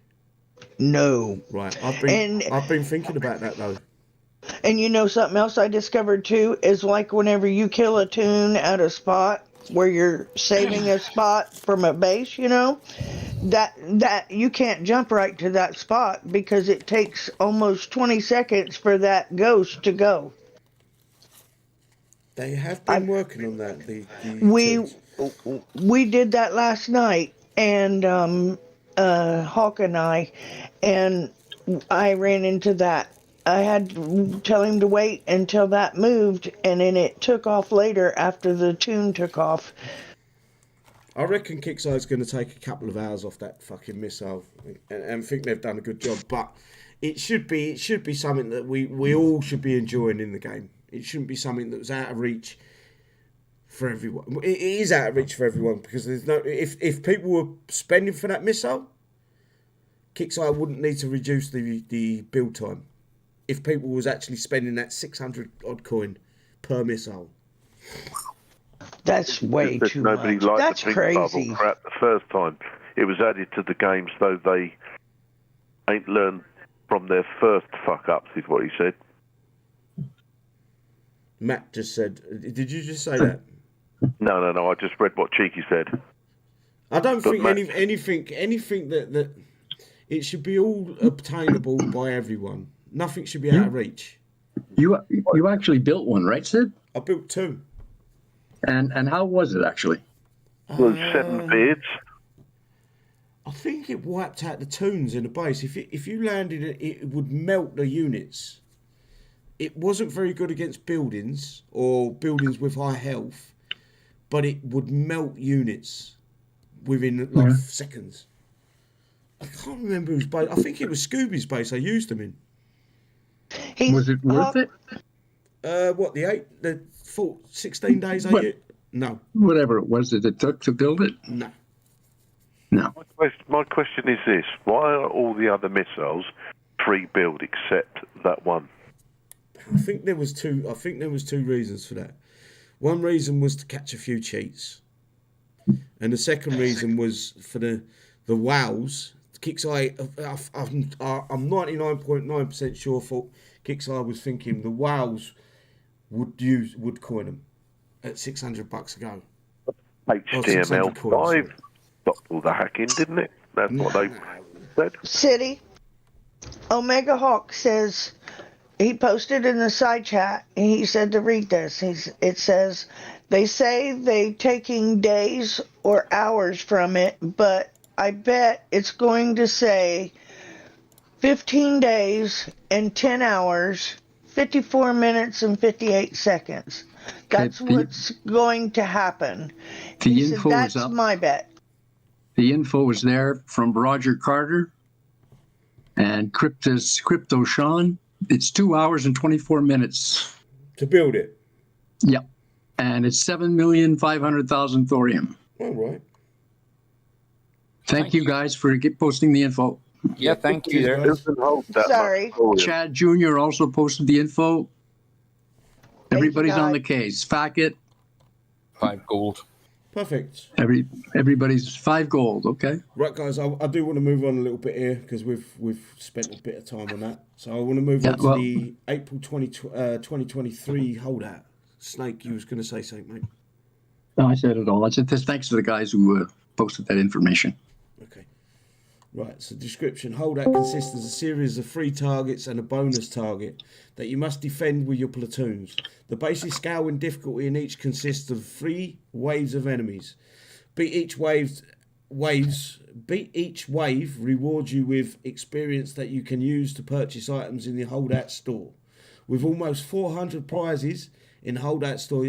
No. Right. I've been thinking about that though. And something else I discovered too is like whenever you kill a tune at a spot where you're saving a spot from a base, that you can't jump right to that spot because it takes almost 20 seconds for that ghost to go. They have been working on that. The We did that last night, and Hawk and I ran into that. I had to tell him to wait until that moved, and then it took off later after the tune took off. I reckon Kixeye's going to take a couple of hours off that fucking missile, and think they've done a good job. But it should be something that we all should be enjoying in the game. It shouldn't be something that was out of reach for everyone. It is out of reach for everyone because there's no. If people were spending for that missile, Kixeye wouldn't need to reduce the build time. If people was actually spending that 600 odd coin per missile. That's way There's too nobody much. liked That's the pink crazy. bubble crap the first time. It was added to the game so they ain't learned from their first fuck ups, is what he said. Matt just said, did you just say that? No. I just read what Cheeky said. I don't But think Matt- anything that it should be all obtainable by everyone. Nothing should be out of reach. You actually built one, right, Sid? I built 2. And how was it actually? Well, 7 beards. I think it wiped out the tunes in the base. If you landed it, it would melt the units. It wasn't very good against buildings or buildings with high health, but it would melt units within like seconds. I can't remember whose base. I think it was Scooby's base I used them in. Was it worth it? What, the 16 days What? No. Whatever it was that it took to build it. No. No. My question is this: why are all the other missiles pre-built except that one? I think there was two reasons for that. One reason was to catch a few cheats, and the second reason was for the wows. Kixeye, I'm 99.9% sure Kixeye was thinking the wows would coin them at $600 a go. HTML5 stopped all the hacking, didn't it? That's what they said. City. Omega Hawk says, he posted in the side chat, and he said to read this. It says, they say they taking days or hours from it, but I bet it's going to say 15 days and 10 hours, 54 minutes and 58 seconds. That's what's going to happen. The info that's is up. My bet. The info is there from Roger Carter and Crypto Sean. It's 2 hours and 24 minutes to build it. Yep, and it's 7,500,000 thorium. All right. Thank you guys for posting the info. Yeah, thank you. There. Sorry. Chad Jr. also posted the info. Everybody's on the case. Fact it. 5 gold. Perfect. Everybody's 5 gold. Okay. Right, guys. I do want to move on a little bit here because we've spent a bit of time on that. So I want to move on to the April 2023 holdout. Snake, you was going to say something, mate. No, I said it all. I said thanks to the guys who posted that information. Okay. Right, so description. Holdout consists of a series of 3 targets and a bonus target that you must defend with your platoons. The basic scale and difficulty in each consists of 3 waves of enemies. Beat each wave rewards you with experience that you can use to purchase items in the Holdout store. With almost 400 prizes in Holdout store,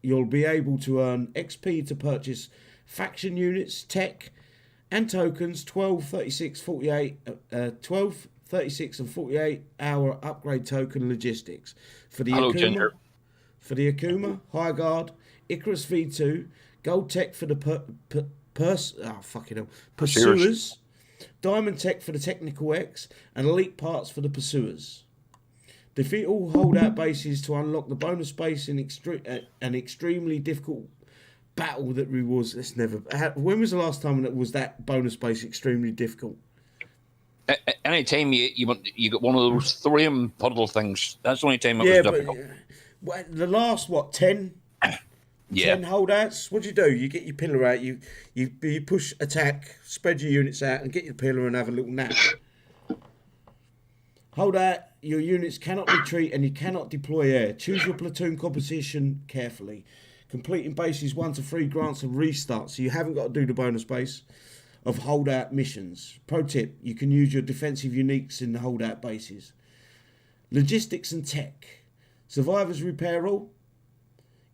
you'll be able to earn XP to purchase faction units, tech, and tokens. 12, 36, 48 hour upgrade token logistics for the Akuma, High Guard, Icarus V2, gold tech for the Pursuers, diamond tech for the Technical X, and elite parts for the Pursuers. Defeat all holdout bases to unlock the bonus base in an extremely difficult battle that rewards. When was the last time that was that bonus base extremely difficult? Anytime you got one of those thorium puddle things, that's the only time it was difficult. But the last 10 holdouts, what do? You get your pillar out, you push attack, spread your units out, and get your pillar and have a little nap. Holdout, your units cannot retreat and you cannot deploy air. Choose your platoon composition carefully. Completing bases 1 to 3 grants a restart, so you haven't got to do the bonus base of holdout missions. Pro tip, you can use your defensive uniques in the holdout bases. Logistics and tech. Survivors repair all.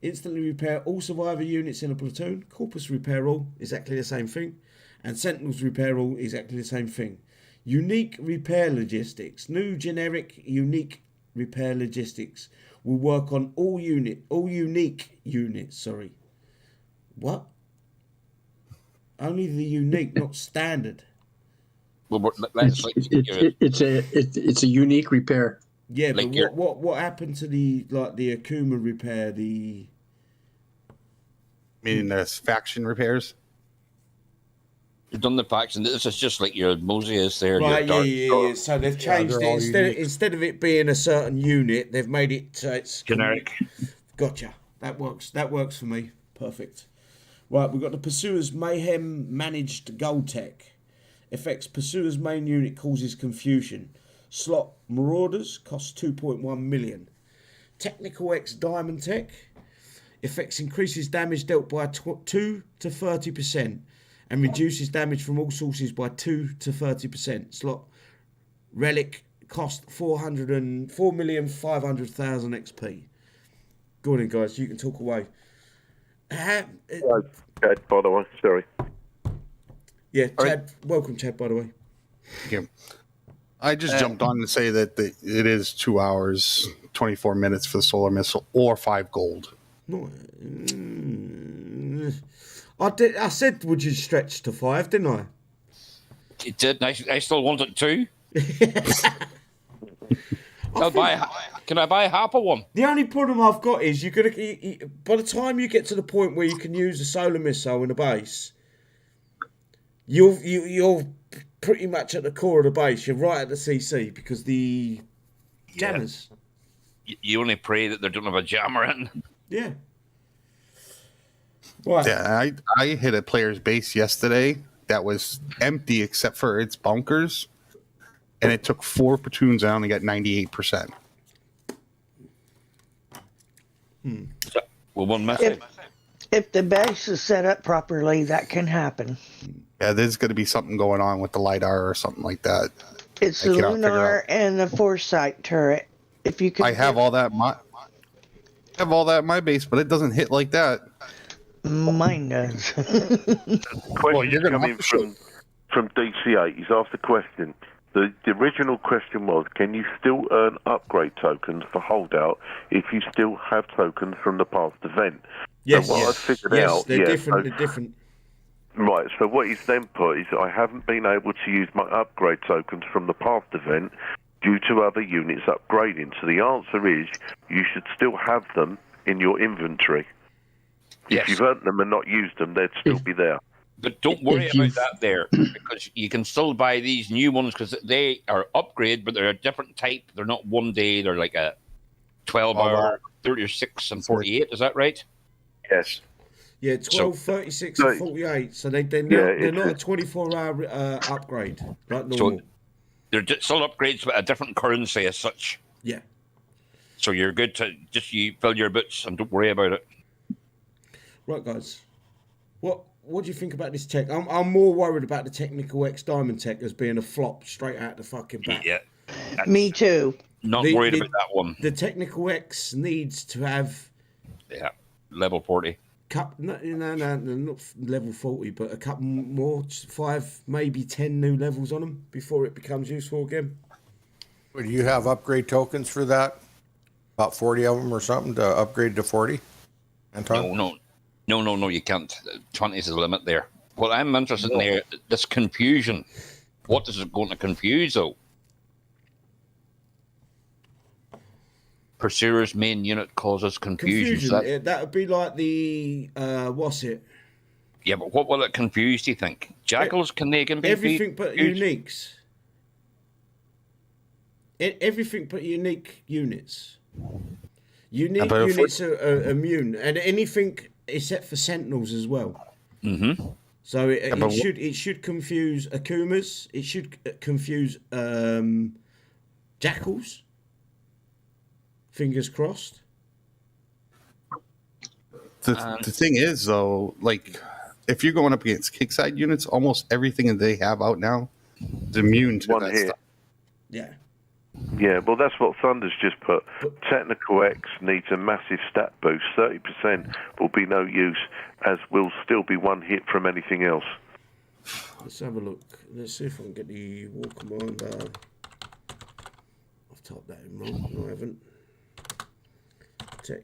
Instantly repair all survivor units in a platoon. Corpus repair all, exactly the same thing. And Sentinels repair all, exactly the same thing. Unique repair logistics. New generic unique repair logistics will work on all unique units. Sorry. What? Only the unique, not standard. Well, it's a unique repair. Yeah, but what happened to the Akuma repair? Meaning there's faction repairs. You've done the faction. This is just like your Moses there. Right, yeah. So they've changed it. Instead of it being a certain unit, they've made it so it's generic. Gotcha. That works. That works for me. Perfect. Right, we've got the Pursuer's Mayhem Managed Gold Tech. Affects Pursuer's main unit, causes confusion. Slot Marauders, costs 2.1 million. Technical X Diamond Tech. Effects increases damage dealt by 2 to 30%. And reduces damage from all sources by 2 to 30%. Slot Relic cost 404,500,000 XP. Go on, guys. You can talk away. Chad, by the way, sorry. Yeah, Chad. Welcome, Chad. By the way. Thank you. I just jumped on to say that it is 2 hours, 24 minutes for the solar missile, or 5 gold. No, I said, would you stretch to 5, didn't I? It did. I still want it too. Can I buy half of one? The only problem I've got is by the time you get to the point where you can use a solar missile in a base, you're pretty much at the core of the base. You're right at the CC because the jammers. You only pray that they don't have a jammer in. Yeah. Right. Yeah, I hit a player's base yesterday that was empty except for its bunkers, and it took 4 platoons. I only got 98%. Well, one message. If the base is set up properly, that can happen. Yeah, there's going to be something going on with the LiDAR or something like that. It's the lunar and the foresight turret. If you can, I have all that. In my base, but it doesn't hit like that. Mine does. Question you're gonna coming from DC8. He's asked a question. The original question was, can you still earn upgrade tokens for Holdout if you still have tokens from the past event? Yes, so what I figured out, they're different. They're different. Right, so what he's then put is I haven't been able to use my upgrade tokens from the past event due to other units upgrading. So the answer is you should still have them in your inventory. If you've earned them and not used them, they'd still be there. But don't worry about that there, because you can still buy these new ones because they are upgrade, but they're a different type. They're not 1 day. They're like a 12-hour, 36 and 48. Is that right? Yes. Yeah, 12, 36 and 48. So they're not a 24-hour upgrade like normal. So they're still upgrades, but a different currency as such. Yeah. So you're good to you fill your boots and don't worry about it. Right, guys. What do you think about this tech? I'm more worried about the Technical X Diamond tech as being a flop straight out the fucking back. Yeah. Me too. Not worried about that one. The Technical X needs to have level 40. No, not level 40, but a couple more, 5, maybe 10 new levels on them before it becomes useful again. Do you have upgrade tokens for that? About 40 of them or something to upgrade to 40? Anton? No, you can't. 20 is the limit there. What I'm interested in there, this confusion. What is it going to confuse, though? Pursuer's main unit causes confusion. That would be like the, what's it? Yeah, but what will it confuse, do you think? Jackals, can they be everything but uniques. Everything but unique units. Unique units are immune, and anything except for sentinels as well. Mm-hmm. So it should confuse Akumas. It should confuse jackals. Fingers crossed. The thing is, though, like if you're going up against Kixeye units, almost everything that they have out now is immune to that stuff. Yeah. Yeah, well, that's what Thunder's just put. Technical X needs a massive stat boost. 30% will be no use, as will still be one hit from anything else. Let's have a look. Let's see if I can get the war commander. I've typed that in wrong. No, I haven't. Tech.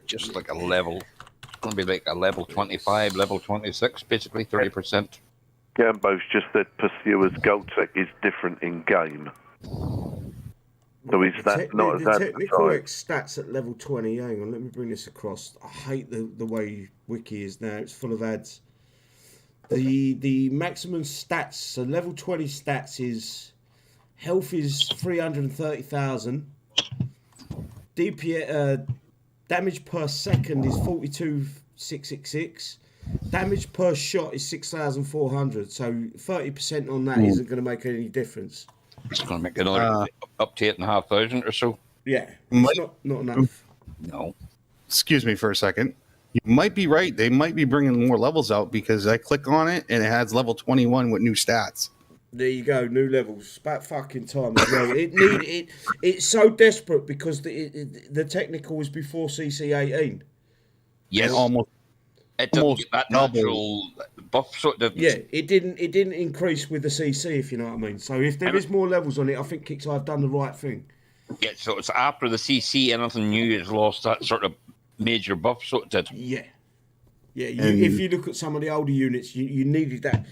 Just like a level. It's going to be like a level 25, level 26, basically 30%. Gambo's just that Pursuer's gold tech is different in game. So is that not as the Technical X stats at level 20. Hang on, let me bring this across. I hate the way Wiki is now. It's full of ads. The maximum stats, so level 20 stats is health is 330,000. DPS damage per second is 42,666. Damage per shot is 6,400. So 30% on that isn't going to make any difference. It's going to make another up to 8,500 or so. Yeah, it's not enough. No. Excuse me for a second. You might be right. They might be bringing more levels out because I click on it and it has level 21 with new stats. There you go, new levels. About fucking time as well. It's so desperate because the technical was before CC18. Yes, almost it doesn't get that natural buff, so it didn't. Yeah, it didn't increase with the CC, if you know what I mean. So if there is more levels on it, I think Kixeye have done the right thing. Yeah, so it's after the CC, anything new has lost that sort of major buff, so it did. Yeah. Yeah, if you look at some of the older units, you needed that.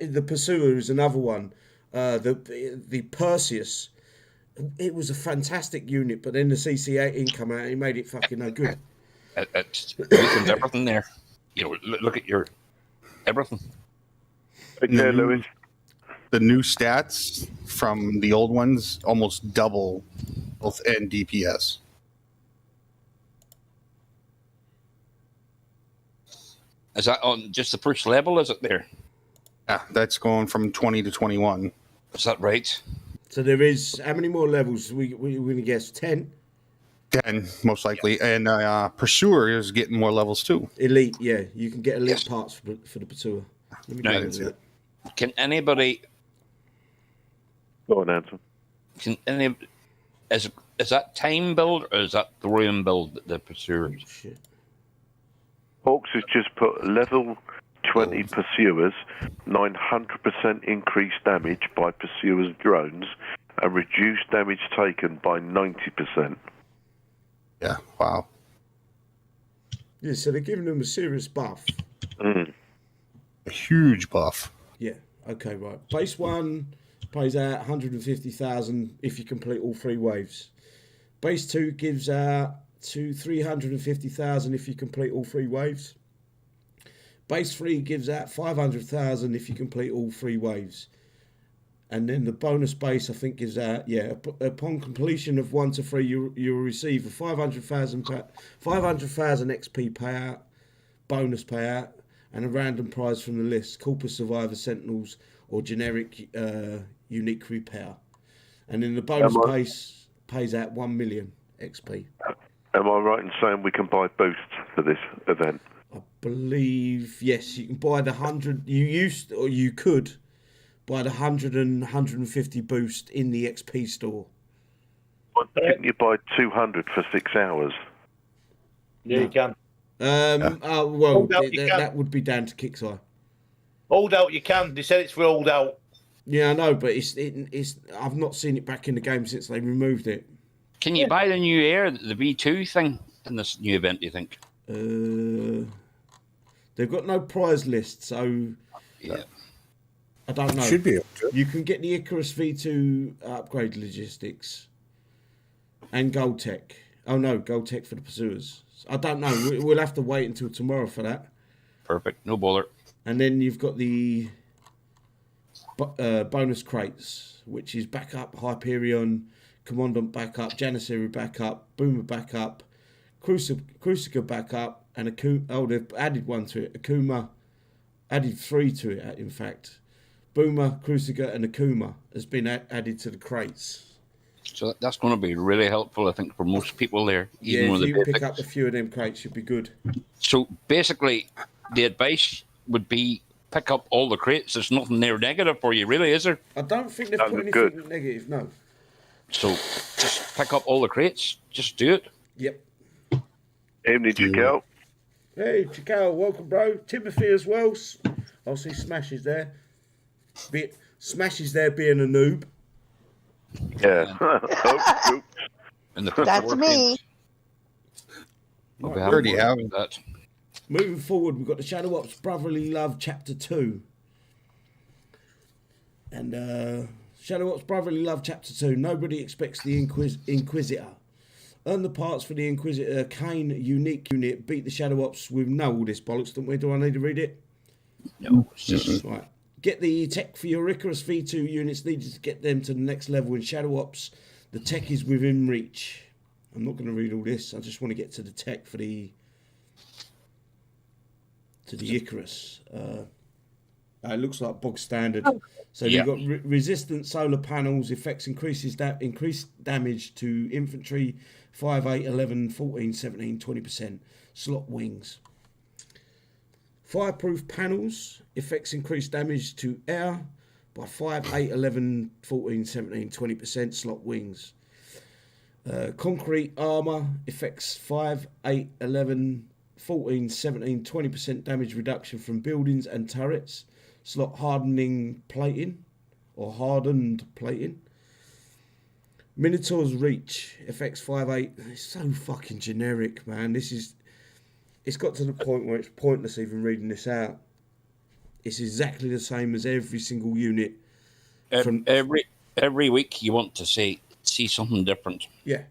The Pursuer is another one. The Perseus, it was a fantastic unit, but then the CC18 come out and it made it fucking no good. It's everything there. You know, look at your everything. Okay, Lewis. The new stats from the old ones almost double both and DPS. Is that on just the first level? Is it there? Yeah, that's going from 20 to 21. Is that right? So there is, how many more levels? We're going to guess 10? 10, most likely. And Pursuer is getting more levels too. Elite, yeah. You can get elite parts for the Pursuer. Let me go into that. Can anybody... Go on, Anton. Is that time build or is that thorium build, the Pursuer? Oh, shit. Hawks has just put level 20 Pursuers, 900% increased damage by Pursuer's drones, and reduced damage taken by 90%. Yeah, wow. Yeah, so they're giving them a serious buff. Mm. A huge buff. Yeah, okay, right. Base 1 pays out 150,000 if you complete all 3 waves. Base 2 gives out to 350,000 if you complete all 3 waves. Base 3 gives out 500,000 if you complete all 3 waves. And then the bonus base, I think, gives out, upon completion of 1 to 3, you'll receive a 500,000 XP payout, bonus payout, and a random prize from the list, Corpus Survivor Sentinels or generic unique repair. And then the bonus base pays out 1 million XP. Am I right in saying we can buy boosts for this event? I believe, yes, you can buy the 100, you could buy the 100 and 150 boost in the XP store. Why couldn't you buy 200 for 6 hours? Yeah, you can. That would be down to Kixeye. Holdout, you can. They said it's for Holdout. Yeah, I know, but it's. I've not seen it back in the game since they removed it. Can you buy the new air, the V2 thing, in this new event, do you think? They've got no prize list, so yeah. I don't know. Should be able to. You can get the Icarus V2 upgrade logistics and gold tech. Oh no, gold tech for the Pursuers. I don't know. We'll have to wait until tomorrow for that. Perfect. No bother. And then you've got the bonus crates, which is backup, Hyperion, Commandant backup, Janissary backup, Boomer backup, Cruciger backup, and they've added one to it. Akuma added 3 to it, in fact. Boomer, Cruciger, and Akuma has been added to the crates. So that's going to be really helpful, I think, for most people there. Even if you pick up a few of them crates, should be good. So basically, the advice would be pick up all the crates. There's nothing there negative for you, really, is there? I don't think they've put anything negative, no. So just pick up all the crates. Just do it. Yep. Evening, Jaquel. Hey, Jaquel, welcome, bro. Timothy as well. I'll see Smash is there. Smash is there being a noob. Yeah. That's me. Well, we already have that. Moving forward, we've got the Shadow Ops Brotherly Love Chapter 2. And Shadow Ops Brotherly Love Chapter 2. Nobody expects the Inquisitor. Earn the parts for the Inquisitor Kane unique unit. Beat the Shadow Ops with all this bollocks, don't we? Do I need to read it? No. It's just... Right. Get the tech for your Icarus V2 units needed to get them to the next level in Shadow Ops. The tech is within reach. I'm not going to read all this. I just want to get to the tech for the Icarus. It looks like bog standard. So you've got resistant solar panels. Effects increased damage to infantry 5, 8, 11, 14, 17, 20%. Slot wings. Fireproof panels. Effects increased damage to air by 5, 8, 11, 14, 17, 20%. Slot wings. Concrete armor. Effects 5, 8, 11, 14, 17, 20% damage reduction from buildings and turrets. Slot hardened plating. Minotaur's reach, FX 5.8. It's so fucking generic, man. It's got to the point where it's pointless even reading this out. It's exactly the same as every single unit. Every week you want to see something different. Yeah.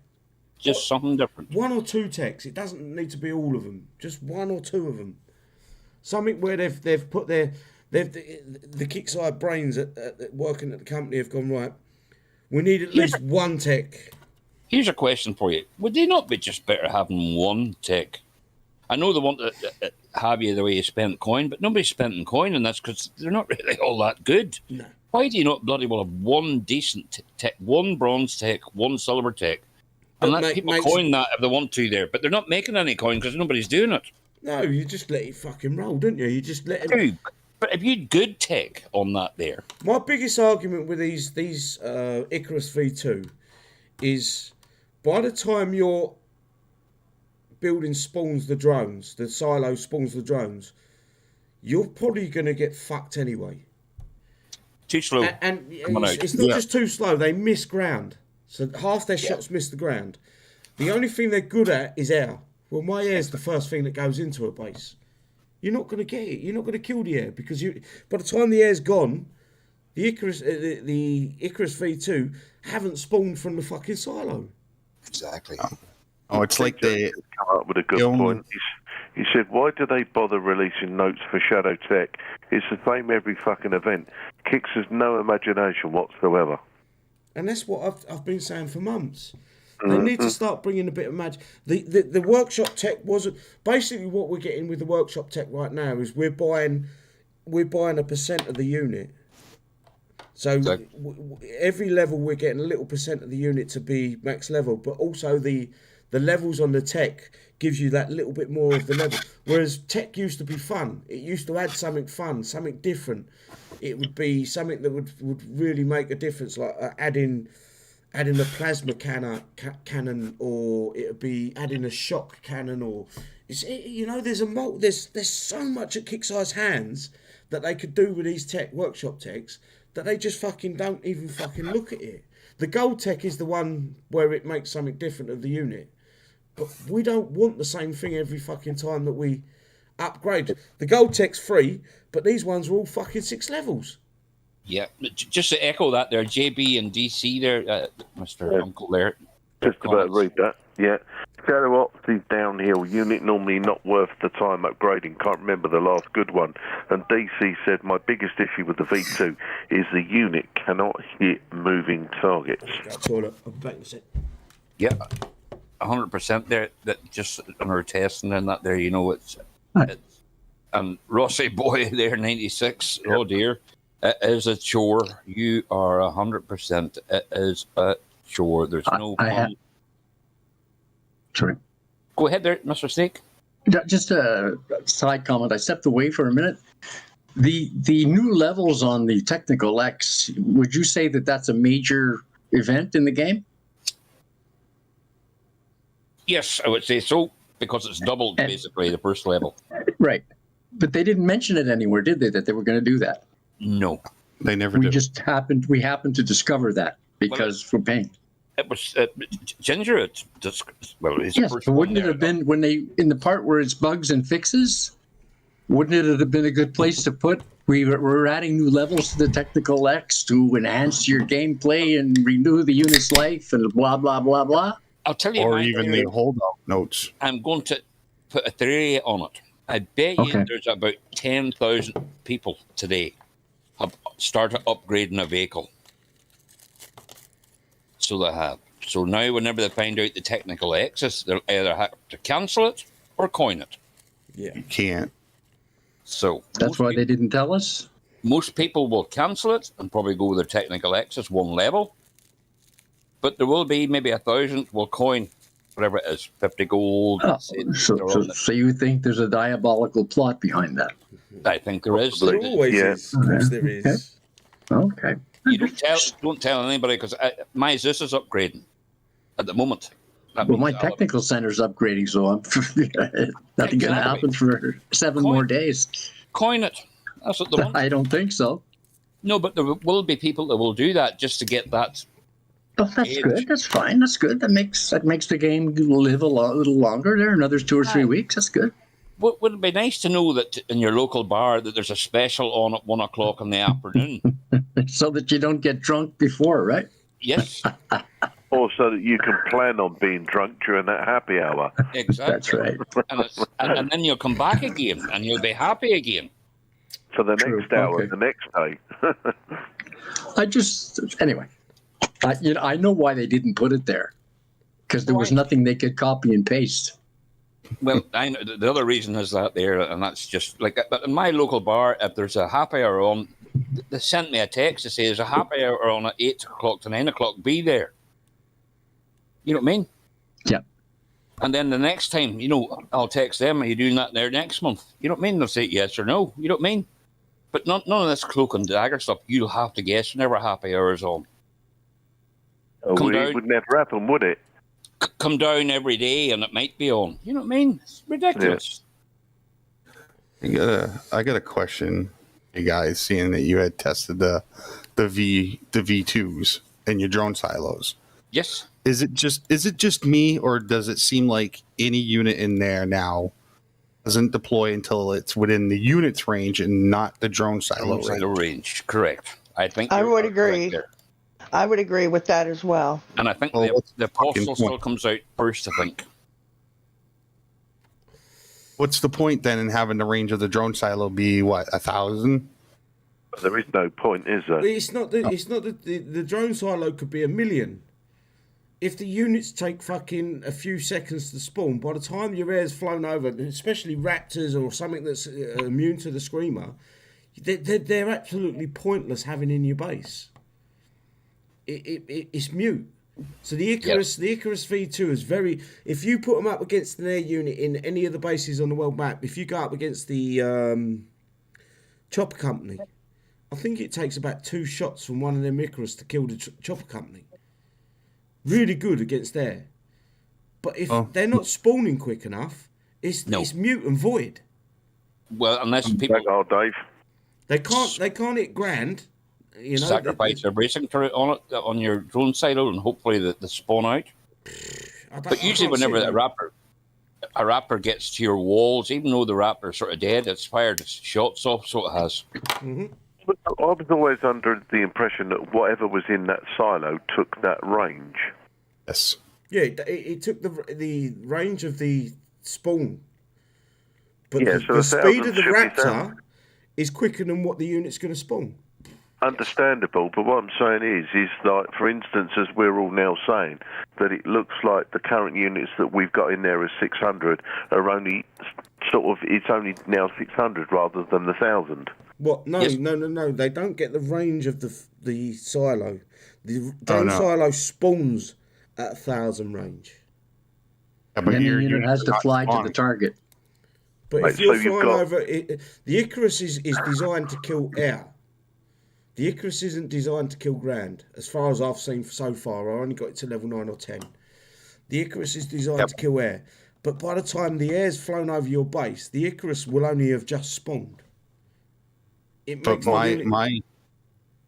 Just something different. One or two techs. It doesn't need to be all of them. Just one or two of them. Something where they've put the Kixeye brains at working at the company have gone, right, we need at least one tech. Here's a question for you. Would they not be just better having one tech? I know they want to have you the way you spent coin, but nobody's spending coin, and that's because they're not really all that good. No. Why do you not bloody well have one decent tech, one bronze tech, one silver tech? And let people coin that if they want to there. But they're not making any coin because nobody's doing it. No, you just let it fucking roll, don't you? You just let it... But if you had good tech on that there... My biggest argument with these Icarus V2 is by the time your building spawns the drones, the silo spawns the drones, you're probably going to get fucked anyway. Too slow. And it's not just too slow, they miss ground. So half their shots miss the ground. The only thing they're good at is air. Well, my air's the first thing that goes into a base. You're not going to get it. You're not going to kill the air because by the time the air's gone, the Icarus V2 haven't spawned from the fucking silo. Exactly. Oh, it's like they come up with a good point. He said, why do they bother releasing notes for Shadow Tech? It's the same every fucking event. Kix has no imagination whatsoever. And that's what I've been saying for months. They need to start bringing a bit of magic. The workshop tech wasn't... Basically what we're getting with the workshop tech right now is we're buying a percent of the unit. So every level we're getting a little percent of the unit to be max level, but also the levels on the tech gives you that little bit more of the level. Whereas tech used to be fun. It used to add something fun, something different. It would be something that would really make a difference, like adding a plasma cannon, or it would be adding a shock cannon, or there's so much at Kixeye's hands that they could do with these workshop techs that they just fucking don't even fucking look at it. The gold tech is the one where it makes something different of the unit, but we don't want the same thing every fucking time that we upgrade. The gold tech's free, but these ones are all fucking 6 levels. Yeah, just to echo that there, JB and DC there, Mr. Uncle there. Just about to read that, yeah. Shadow Ops is downhill. Unit normally not worth the time upgrading. Can't remember the last good one. And DC said, my biggest issue with the V2 is the unit cannot hit moving targets. Toilet. I'll be back in a sec. Yeah, 100% there. That just on our testing and that there, it's and Rossi boy there, 96. Yep. Oh dear. It is a chore. You are 100%. It is a chore. There's no fun. Sorry. Go ahead there, Mr. Snake. Just a side comment. I stepped away for a minute. The new levels on the Technical X, would you say that that's a major event in the game? Yes, I would say so, because it's doubled basically the first level. Right. But they didn't mention it anywhere, did they, that they were going to do that? No, they never did. We happened to discover that because we're paying. It was Ginger. Yes, but wouldn't it have been when they in the part where it's bugs and fixes? Wouldn't it have been a good place to put? We're adding new levels to the Technical X to enhance your gameplay and renew the unit's life and blah blah blah blah. I'll tell you, or even the holdout notes. I'm going to put a theory on it. I bet you there's about 10,000 people today have started upgrading a vehicle. So they have. So now whenever they find out the Technical X's, they'll either have to cancel it or coin it. Yeah. You can't. So that's why they didn't tell us? Most people will cancel it and probably go with their Technical X's one level. But there will be maybe 1,000 will coin whatever it is, 50 gold. So you think there's a diabolical plot behind that? I think there is. There always is. Of course there is. Okay. You don't tell anybody because my Zeus is upgrading at the moment. Well, means my I'll- technical center's upgrading, so I'm nothing going to happen for 7 more days. Coin it. That's what they want. I don't think so. No, but there will be people that will do that just to get that. Oh, that's Age. good. That's fine. That's good. That makes the game live a little longer there, another 2 or 3 weeks. That's good. Would it be nice to know that in your local bar that there's a special on at 1 o'clock in the afternoon? So that you don't get drunk before, right? Yes, Or so that you can plan on being drunk during that happy hour. exactly. That's right. And then you'll come back again, and you'll be happy again. For the True, next hour, okay. the next day. Anyway, I know why they didn't put it there, because there was Why? nothing they could copy and paste. Well, I know the other reason is that there, and that's just like, but in my local bar, if there's a happy hour on, they sent me a text to say there's a happy hour on at 8 o'clock to 9 o'clock. Be there. You know what I mean? Yeah. And then the next time, I'll text them, are you doing that there next month? You know what I mean? They'll say yes or no. You know what I mean? But none of this cloak and dagger stuff, you'll have to guess whenever happy hour is on. Come down. It would never happen, would it? Come down every day and it might be on. You know what I mean? It's ridiculous. I got a question, you guys, seeing that you had tested the V2s in your drone silos. Yes. Is it just me, or does it seem like any unit in there now doesn't deploy until it's within the unit's range and not the drone silo range? Silo range, correct. I think I you would are correct agree. there. I would agree with that as well. And I think Well, what's the the fucking apostle still point? comes out first, I think. What's the point then in having the range of the drone silo be 1,000? There is no point, is there? It's not the drone silo could be 1,000,000. If the units take fucking a few seconds to spawn, by the time your air's flown over, especially raptors or something that's immune to the screamer, they're absolutely pointless having in your base. It's mute. So the Icarus V2 is very. If you put them up against an air unit in any of the bases on the world map, if you go up against the chopper company, I think it takes about 2 shots from one of them Icarus to kill the chopper company. Really good against air, but if they're not spawning quick enough, it's mute and void. Well, unless people Dave. They can't hit grand. sacrifice their bracing turret on it, on your drone silo, and hopefully they spawn out. But usually whenever a raptor gets to your walls, even though the raptor's sort of dead, it's fired shots off, so it has. Mm-hmm. But I was always under the impression that whatever was in that silo took that range. Yes. Yeah, it took the range of the spawn, but Yeah, so the speed 1,000 of the should be raptor is quicker than what the unit's going to spawn. Understandable, but what I'm saying is like, for instance, as we're all now saying, that it looks like the current units that we've got in there as 600 are only it's only now 600 rather than the 1,000. What? No, Yes. no. They don't get the range of the silo. The drone silo spawns at 1,000 range. Yeah, And then the your unit unit's has to not fly to the spawning. target. But Right, if you're so you've flying got- over the Icarus is designed to kill air. The Icarus isn't designed to kill ground, as far as I've seen so far. I only got it to level 9 or 10. The Icarus is designed to kill air, but by the time the air's flown over your base, the Icarus will only have just spawned. It But makes the unit- my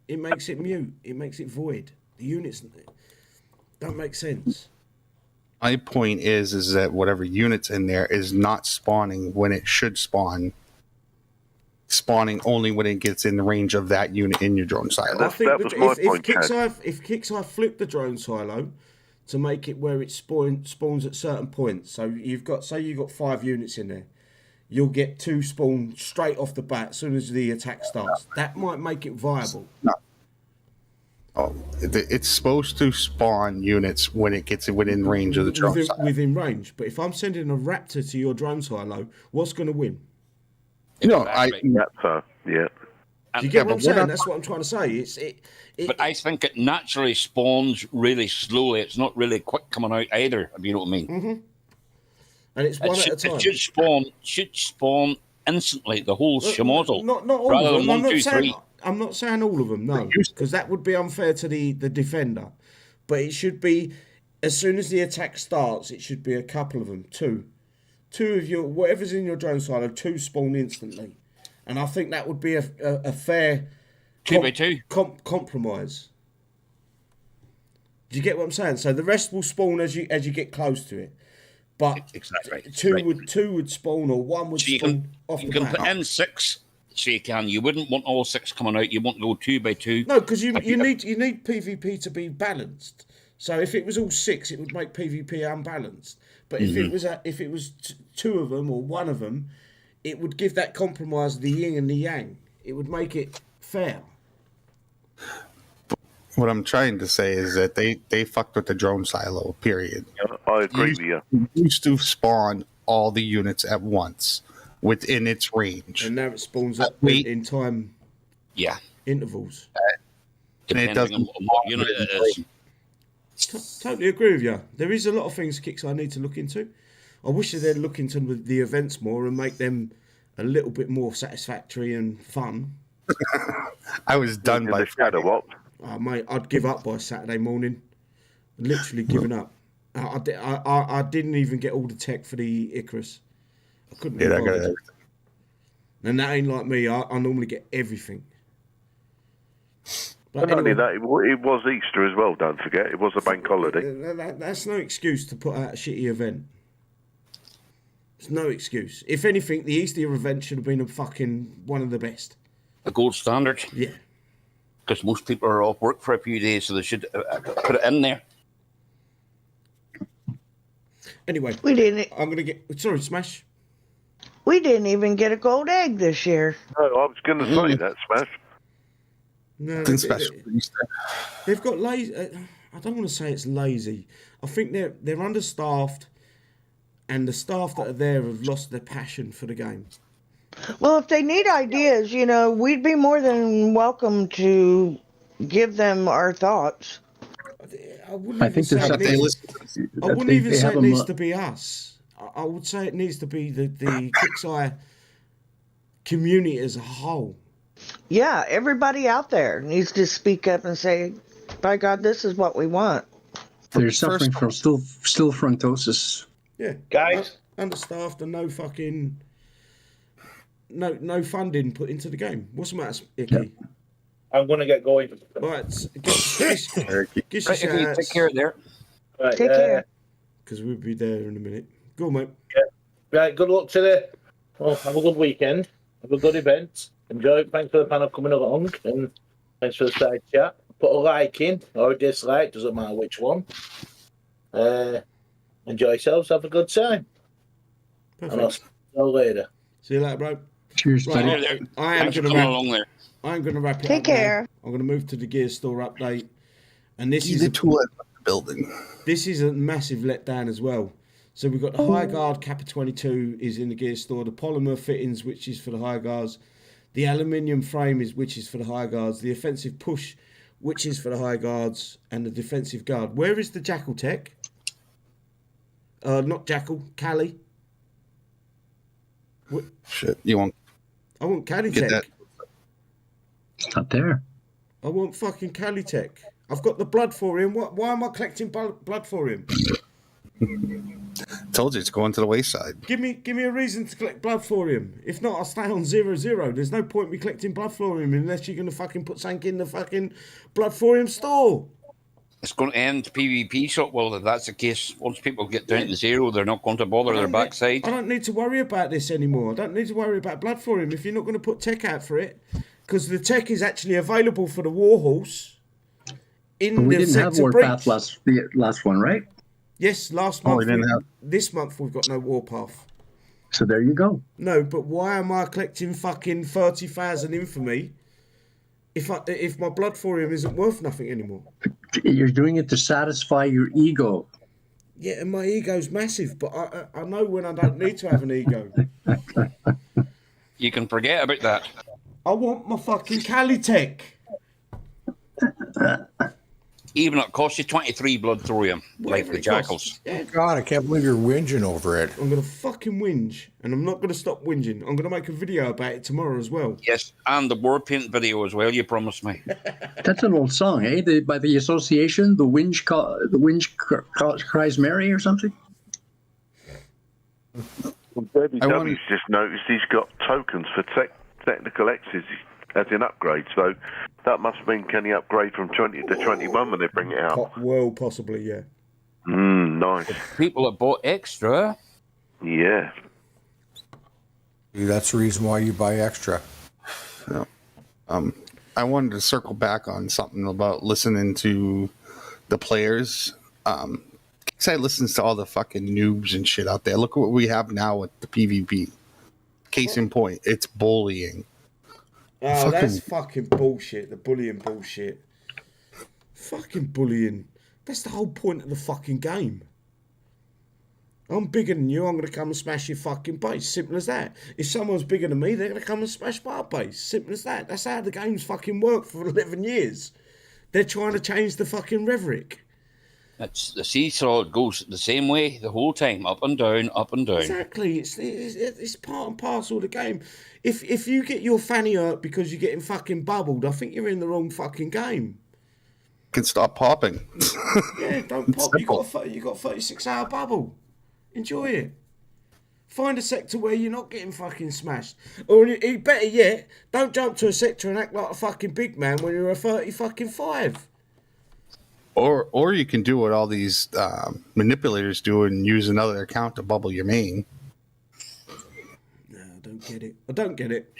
it makes it mute. It makes it void. The units don't make sense. my point is that whatever unit's in there is not spawning when it should spawn. Spawning only when it gets in the range of that unit in your drone silo. I think that was my point, if Kixeye flipped the drone silo to make it where it spawns at certain points, so you've got 5 units in there, you'll get 2 spawn straight off the bat as soon as the attack starts. That might make it viable. Oh, it's supposed to spawn units when it gets within range of the drone silo. Within range. But if I'm sending a raptor to your drone silo, what's going to win? No, Exactly. Yeah. Do you get what but I'm saying? what That's what I'm trying to say. But I think it naturally spawns really slowly. It's not really quick coming out either, if you know what I mean. Mm-hmm. And it's one at a time. It should spawn instantly, the whole schmozzle. Not all rather of them. than 1, 2, 3. I'm not saying all of them, no, because that would be unfair to the defender. But it should be as soon as the attack starts, it should be a couple of them, two of your whatever's in your drone silo, 2 spawn instantly, and I think that would be a fair 2x2 compromise. Do you get what I'm saying? So the rest will spawn as you get close to it, but exactly two would spawn, or one would spawn off the bat. You can put in 6, so you wouldn't want all 6 coming out. You want to go 2x2. No, because you need PvP to be balanced. So if it was all 6, it would make PvP unbalanced. But if it was 2 of them or 1 of them, it would give that compromise the yin and the yang. It would make it fair. What I'm trying to say is that they fucked with the drone silo, period. I agree with you. It used to spawn all the units at once within its range. And now it spawns up in time intervals. Depending on what unit it is. Totally agree with you. There is a lot of things, Kixeye, I need to look into. I wish they'd look into the events more and make them a little bit more satisfactory and fun. I was done by Friday. Oh, mate, I'd give up by Saturday morning. Literally giving up. I didn't even get all the tech for the Icarus. I couldn't. Yeah, I got everything. And that ain't like me. I normally get everything. But not only that, it was Easter as well, don't forget. It was a bank holiday. That's no excuse to put out a shitty event. It's no excuse. If anything, the Easter event should have been one of the best. The gold standard? Yeah. Because most people are off work for a few days, so they should put it in there. Anyway, I'm going to get... Sorry, Smash. We didn't even get a gold egg this year. No, I was going to say that, Smash. No, they've got lazy. I don't want to say it's lazy. I think they're understaffed, and the staff that are there have lost their passion for the game. Well, if they need ideas, we'd be more than welcome to give them our thoughts. I wouldn't even say it needs to be us. I would say it needs to be the Kixeye community as a whole. Yeah, everybody out there needs to speak up and say, by God, this is what we want. They're suffering from still frontosis. Yeah. Guys. Understaffed and no funding put into the game. What's the matter, Icky? Yep. I'm going to get going. Right. Take care there. Right, take care. Because we'll be there in a minute. Go on, mate. Yeah. Right, good luck today. Well, have a good weekend. Have a good event. Enjoy it. Thanks for the panel coming along, and thanks for the side chat. Put a like in or a dislike, doesn't matter which one. Enjoy yourselves. Have a good time. Perfect. And I'll see you all later. See you later, bro. Cheers, buddy. I am going to wrap it up. Take care. Now. I'm going to move to the Gear Store update, and this is the tool at the building. This is a massive letdown as well. So we've got the High Guard Kappa 22 is in the Gear Store. The polymer fittings, which is for the High Guards. The aluminium frame which is for the High Guards. The offensive push, which is for the High Guards, and the defensive guard. Where is the Jackal tech? Not Jackal, Cali. Shit, you want? I want Cali tech. That. It's not there. I want fucking Cali tech. I've got the blood for him. Why am I collecting blood for him? Told you it's going to the wayside. Give me a reason to collect blood for him. If not, I'll stay on 0-0. There's no point me collecting blood for him unless you're going to fucking put something in the fucking blood for him store. It's going to end PvP shop. Well, if that's the case, once people get down to 0, they're not going to bother their backside. I don't need to worry about this anymore. I don't need to worry about blood for him if you're not going to put tech out for it. Because the tech is actually available for the Warhorse. We didn't have Warpath last one, right? Yes, last month. This month we've got no Warpath. So there you go. No, but why am I collecting fucking 30,000 infamy if my blood for him isn't worth nothing anymore? You're doing it to satisfy your ego. Yeah, and my ego's massive, but I know when I don't need to have an ego. You can forget about that. I want my fucking Cali tech. Even it costs you 23 blood thorium, like Whatever the it jackals. costs. Yeah, God, I can't believe you're whinging over it. I'm going to fucking whinge, and I'm not going to stop whinging. I'm going to make a video about it tomorrow as well. Yes, and the war paint video as well, you promised me. That's an old song, eh? By the association, the Winch Cries Mary or something? Well, Debbie W's just noticed he's got tokens for technical X's as an upgrade, so that must mean can he upgrade from 20 to 21 when they bring it out? Well, possibly, yeah. Nice. People that bought extra. Yeah. See, that's the reason why you buy extra. I wanted to circle back on something about listening to the players. Kixeye listens to all the fucking noobs and shit out there. Look at what we have now with the PvP. Case in point, it's bullying. Oh, that's fucking bullshit. The bullying bullshit. Fucking bullying. That's the whole point of the fucking game. I'm bigger than you, I'm going to come and smash your fucking base. Simple as that. If someone's bigger than me, they're going to come and smash my base. Simple as that. That's how the game's fucking worked for 11 years. They're trying to change the fucking rhetoric. It's the seesaw. It goes the same way the whole time, up and down, up and down. Exactly. It's part and parcel of the game. If you get your fanny hurt because you're getting fucking bubbled, I think you're in the wrong fucking game. Can stop popping. Yeah, don't pop. You got a 36-hour bubble. Enjoy it. Find a sector where you're not getting fucking smashed. Or better yet, don't jump to a sector and act like a fucking big man when you're a 35. Or you can do what all these manipulators do and use another account to bubble your main. No, I don't get it.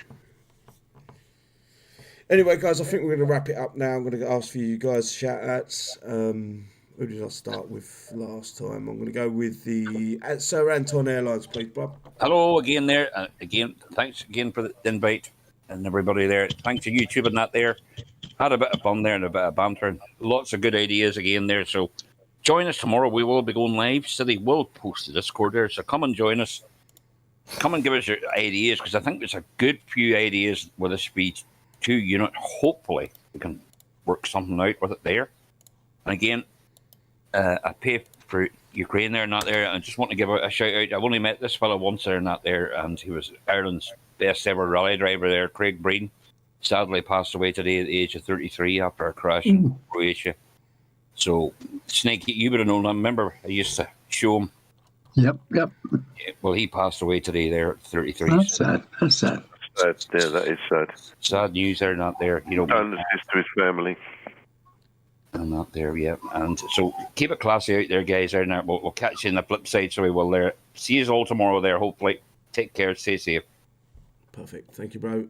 Anyway, guys, I think we're going to wrap it up now. I'm going to ask for you guys shout-outs. Who did I start with last time? I'm going to go with the Sir Anton Airlines, please, bro. Hello again there. Again, thanks again for the invite and everybody there. Thanks to YouTube and that there. Had a bit of fun there and a bit of banter. Lots of good ideas again there. So join us tomorrow. We will be going live. City will post the Discord there. So come and join us. Come and give us your ideas, because I think there's a good few ideas with this speed 2 unit. Hopefully we can work something out with it there. And again, I pay for Ukraine there and that there. I just want to give a shout out. I've only met this fella once there and that there, and he was Ireland's best ever rally driver there, Craig Breen. Sadly passed away today at the age of 33 after a crash in Croatia. So, Snake, you would have known him. Remember, I used to show him. Yep. Yeah, well, he passed away today there at 33. That's sad. Sad. Yeah, that is sad. Sad news there, not there. You know, Condolences to his family. And not there, yeah. And so keep it classy out there, guys. There now. We'll catch you in the flip side, so we will there. See you all tomorrow there, hopefully. Take care, stay safe. Perfect. Thank you, bro.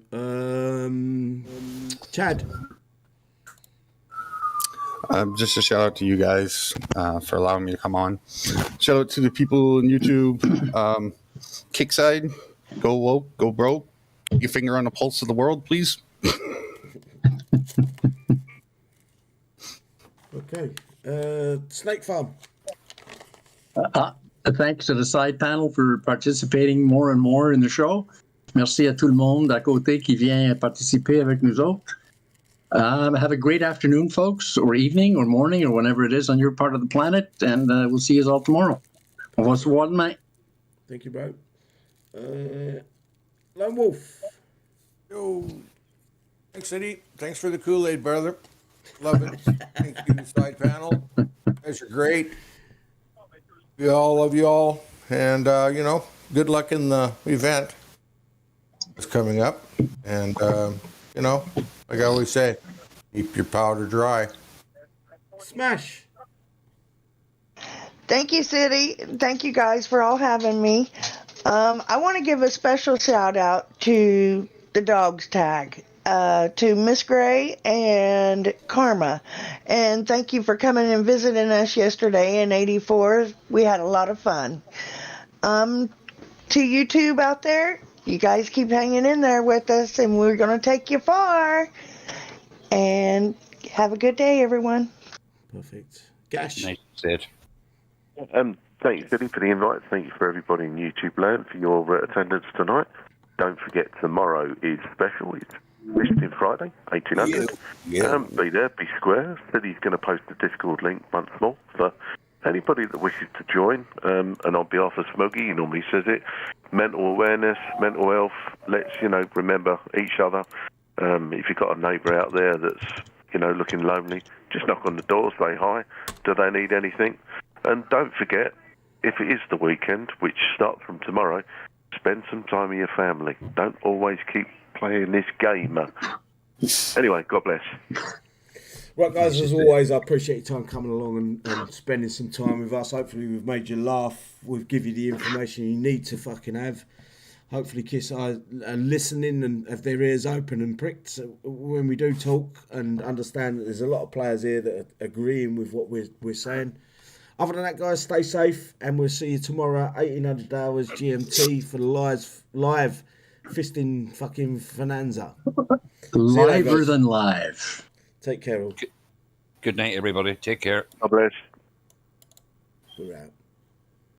Chad. Just a shout out to you guys for allowing me to come on. Shout out to the people on YouTube. Kixeye, go woke, go broke. Get your finger on the pulse of the world, please. Okay. Snake Farm. Thanks to the side panel for participating more and more in the show. Merci à tout le monde à côté qui vient participer avec nous autres. Have a great afternoon, folks, or evening, or morning, or whenever it is on your part of the planet, and we'll see you all tomorrow. Au revoir demain. Thank you, bro. Lone Wolf. Yo, thanks, Eddie. Thanks for the Kool-Aid, brother. Love it. Thank you, side panel. You guys are great. We all love you all. And, good luck in the event that's coming up. And, like I always say, keep your powder dry. Smash. Thank you, City. Thank you guys for all having me. I want to give a special shout out to the Dogs Tag, to Miss Gray and Karma. And thank you for coming and visiting us yesterday in 84. We had a lot of fun. To YouTube out there, you guys keep hanging in there with us, and we're going to take you far. And have a good day, everyone. Perfect. Gash. Nice said. Thank you, Billy, for the invite. Thank you for everybody in YouTube land for your attendance tonight. Don't forget, tomorrow is special. It's Listing Friday, 1800. Yeah. Be there, be square. Said he's going to post the Discord link once more for anybody that wishes to join. And on behalf of Smoggy, he normally says it, mental awareness, mental health, let's, remember each other. If you've got a neighbour out there that's, looking lonely, just knock on the door, say hi. Do they need anything? And don't forget, if it is the weekend, which starts from tomorrow, spend some time with your family. Don't always keep playing this game. Anyway, God bless. Right, guys, as always, I appreciate your time coming along and spending some time with us. Hopefully we've made you laugh. We've given you the information you need to fucking have. Hopefully Kixeye are listening and have their ears open and pricked when we do talk, and understand that there's a lot of players here that are agreeing with what we're saying. Other than that, guys, stay safe, and we'll see you tomorrow, 1800 hours GMT, for the live fisting fucking Finanza. Liver than live. Take care, all. Good night, everybody. Take care. God bless. We're out.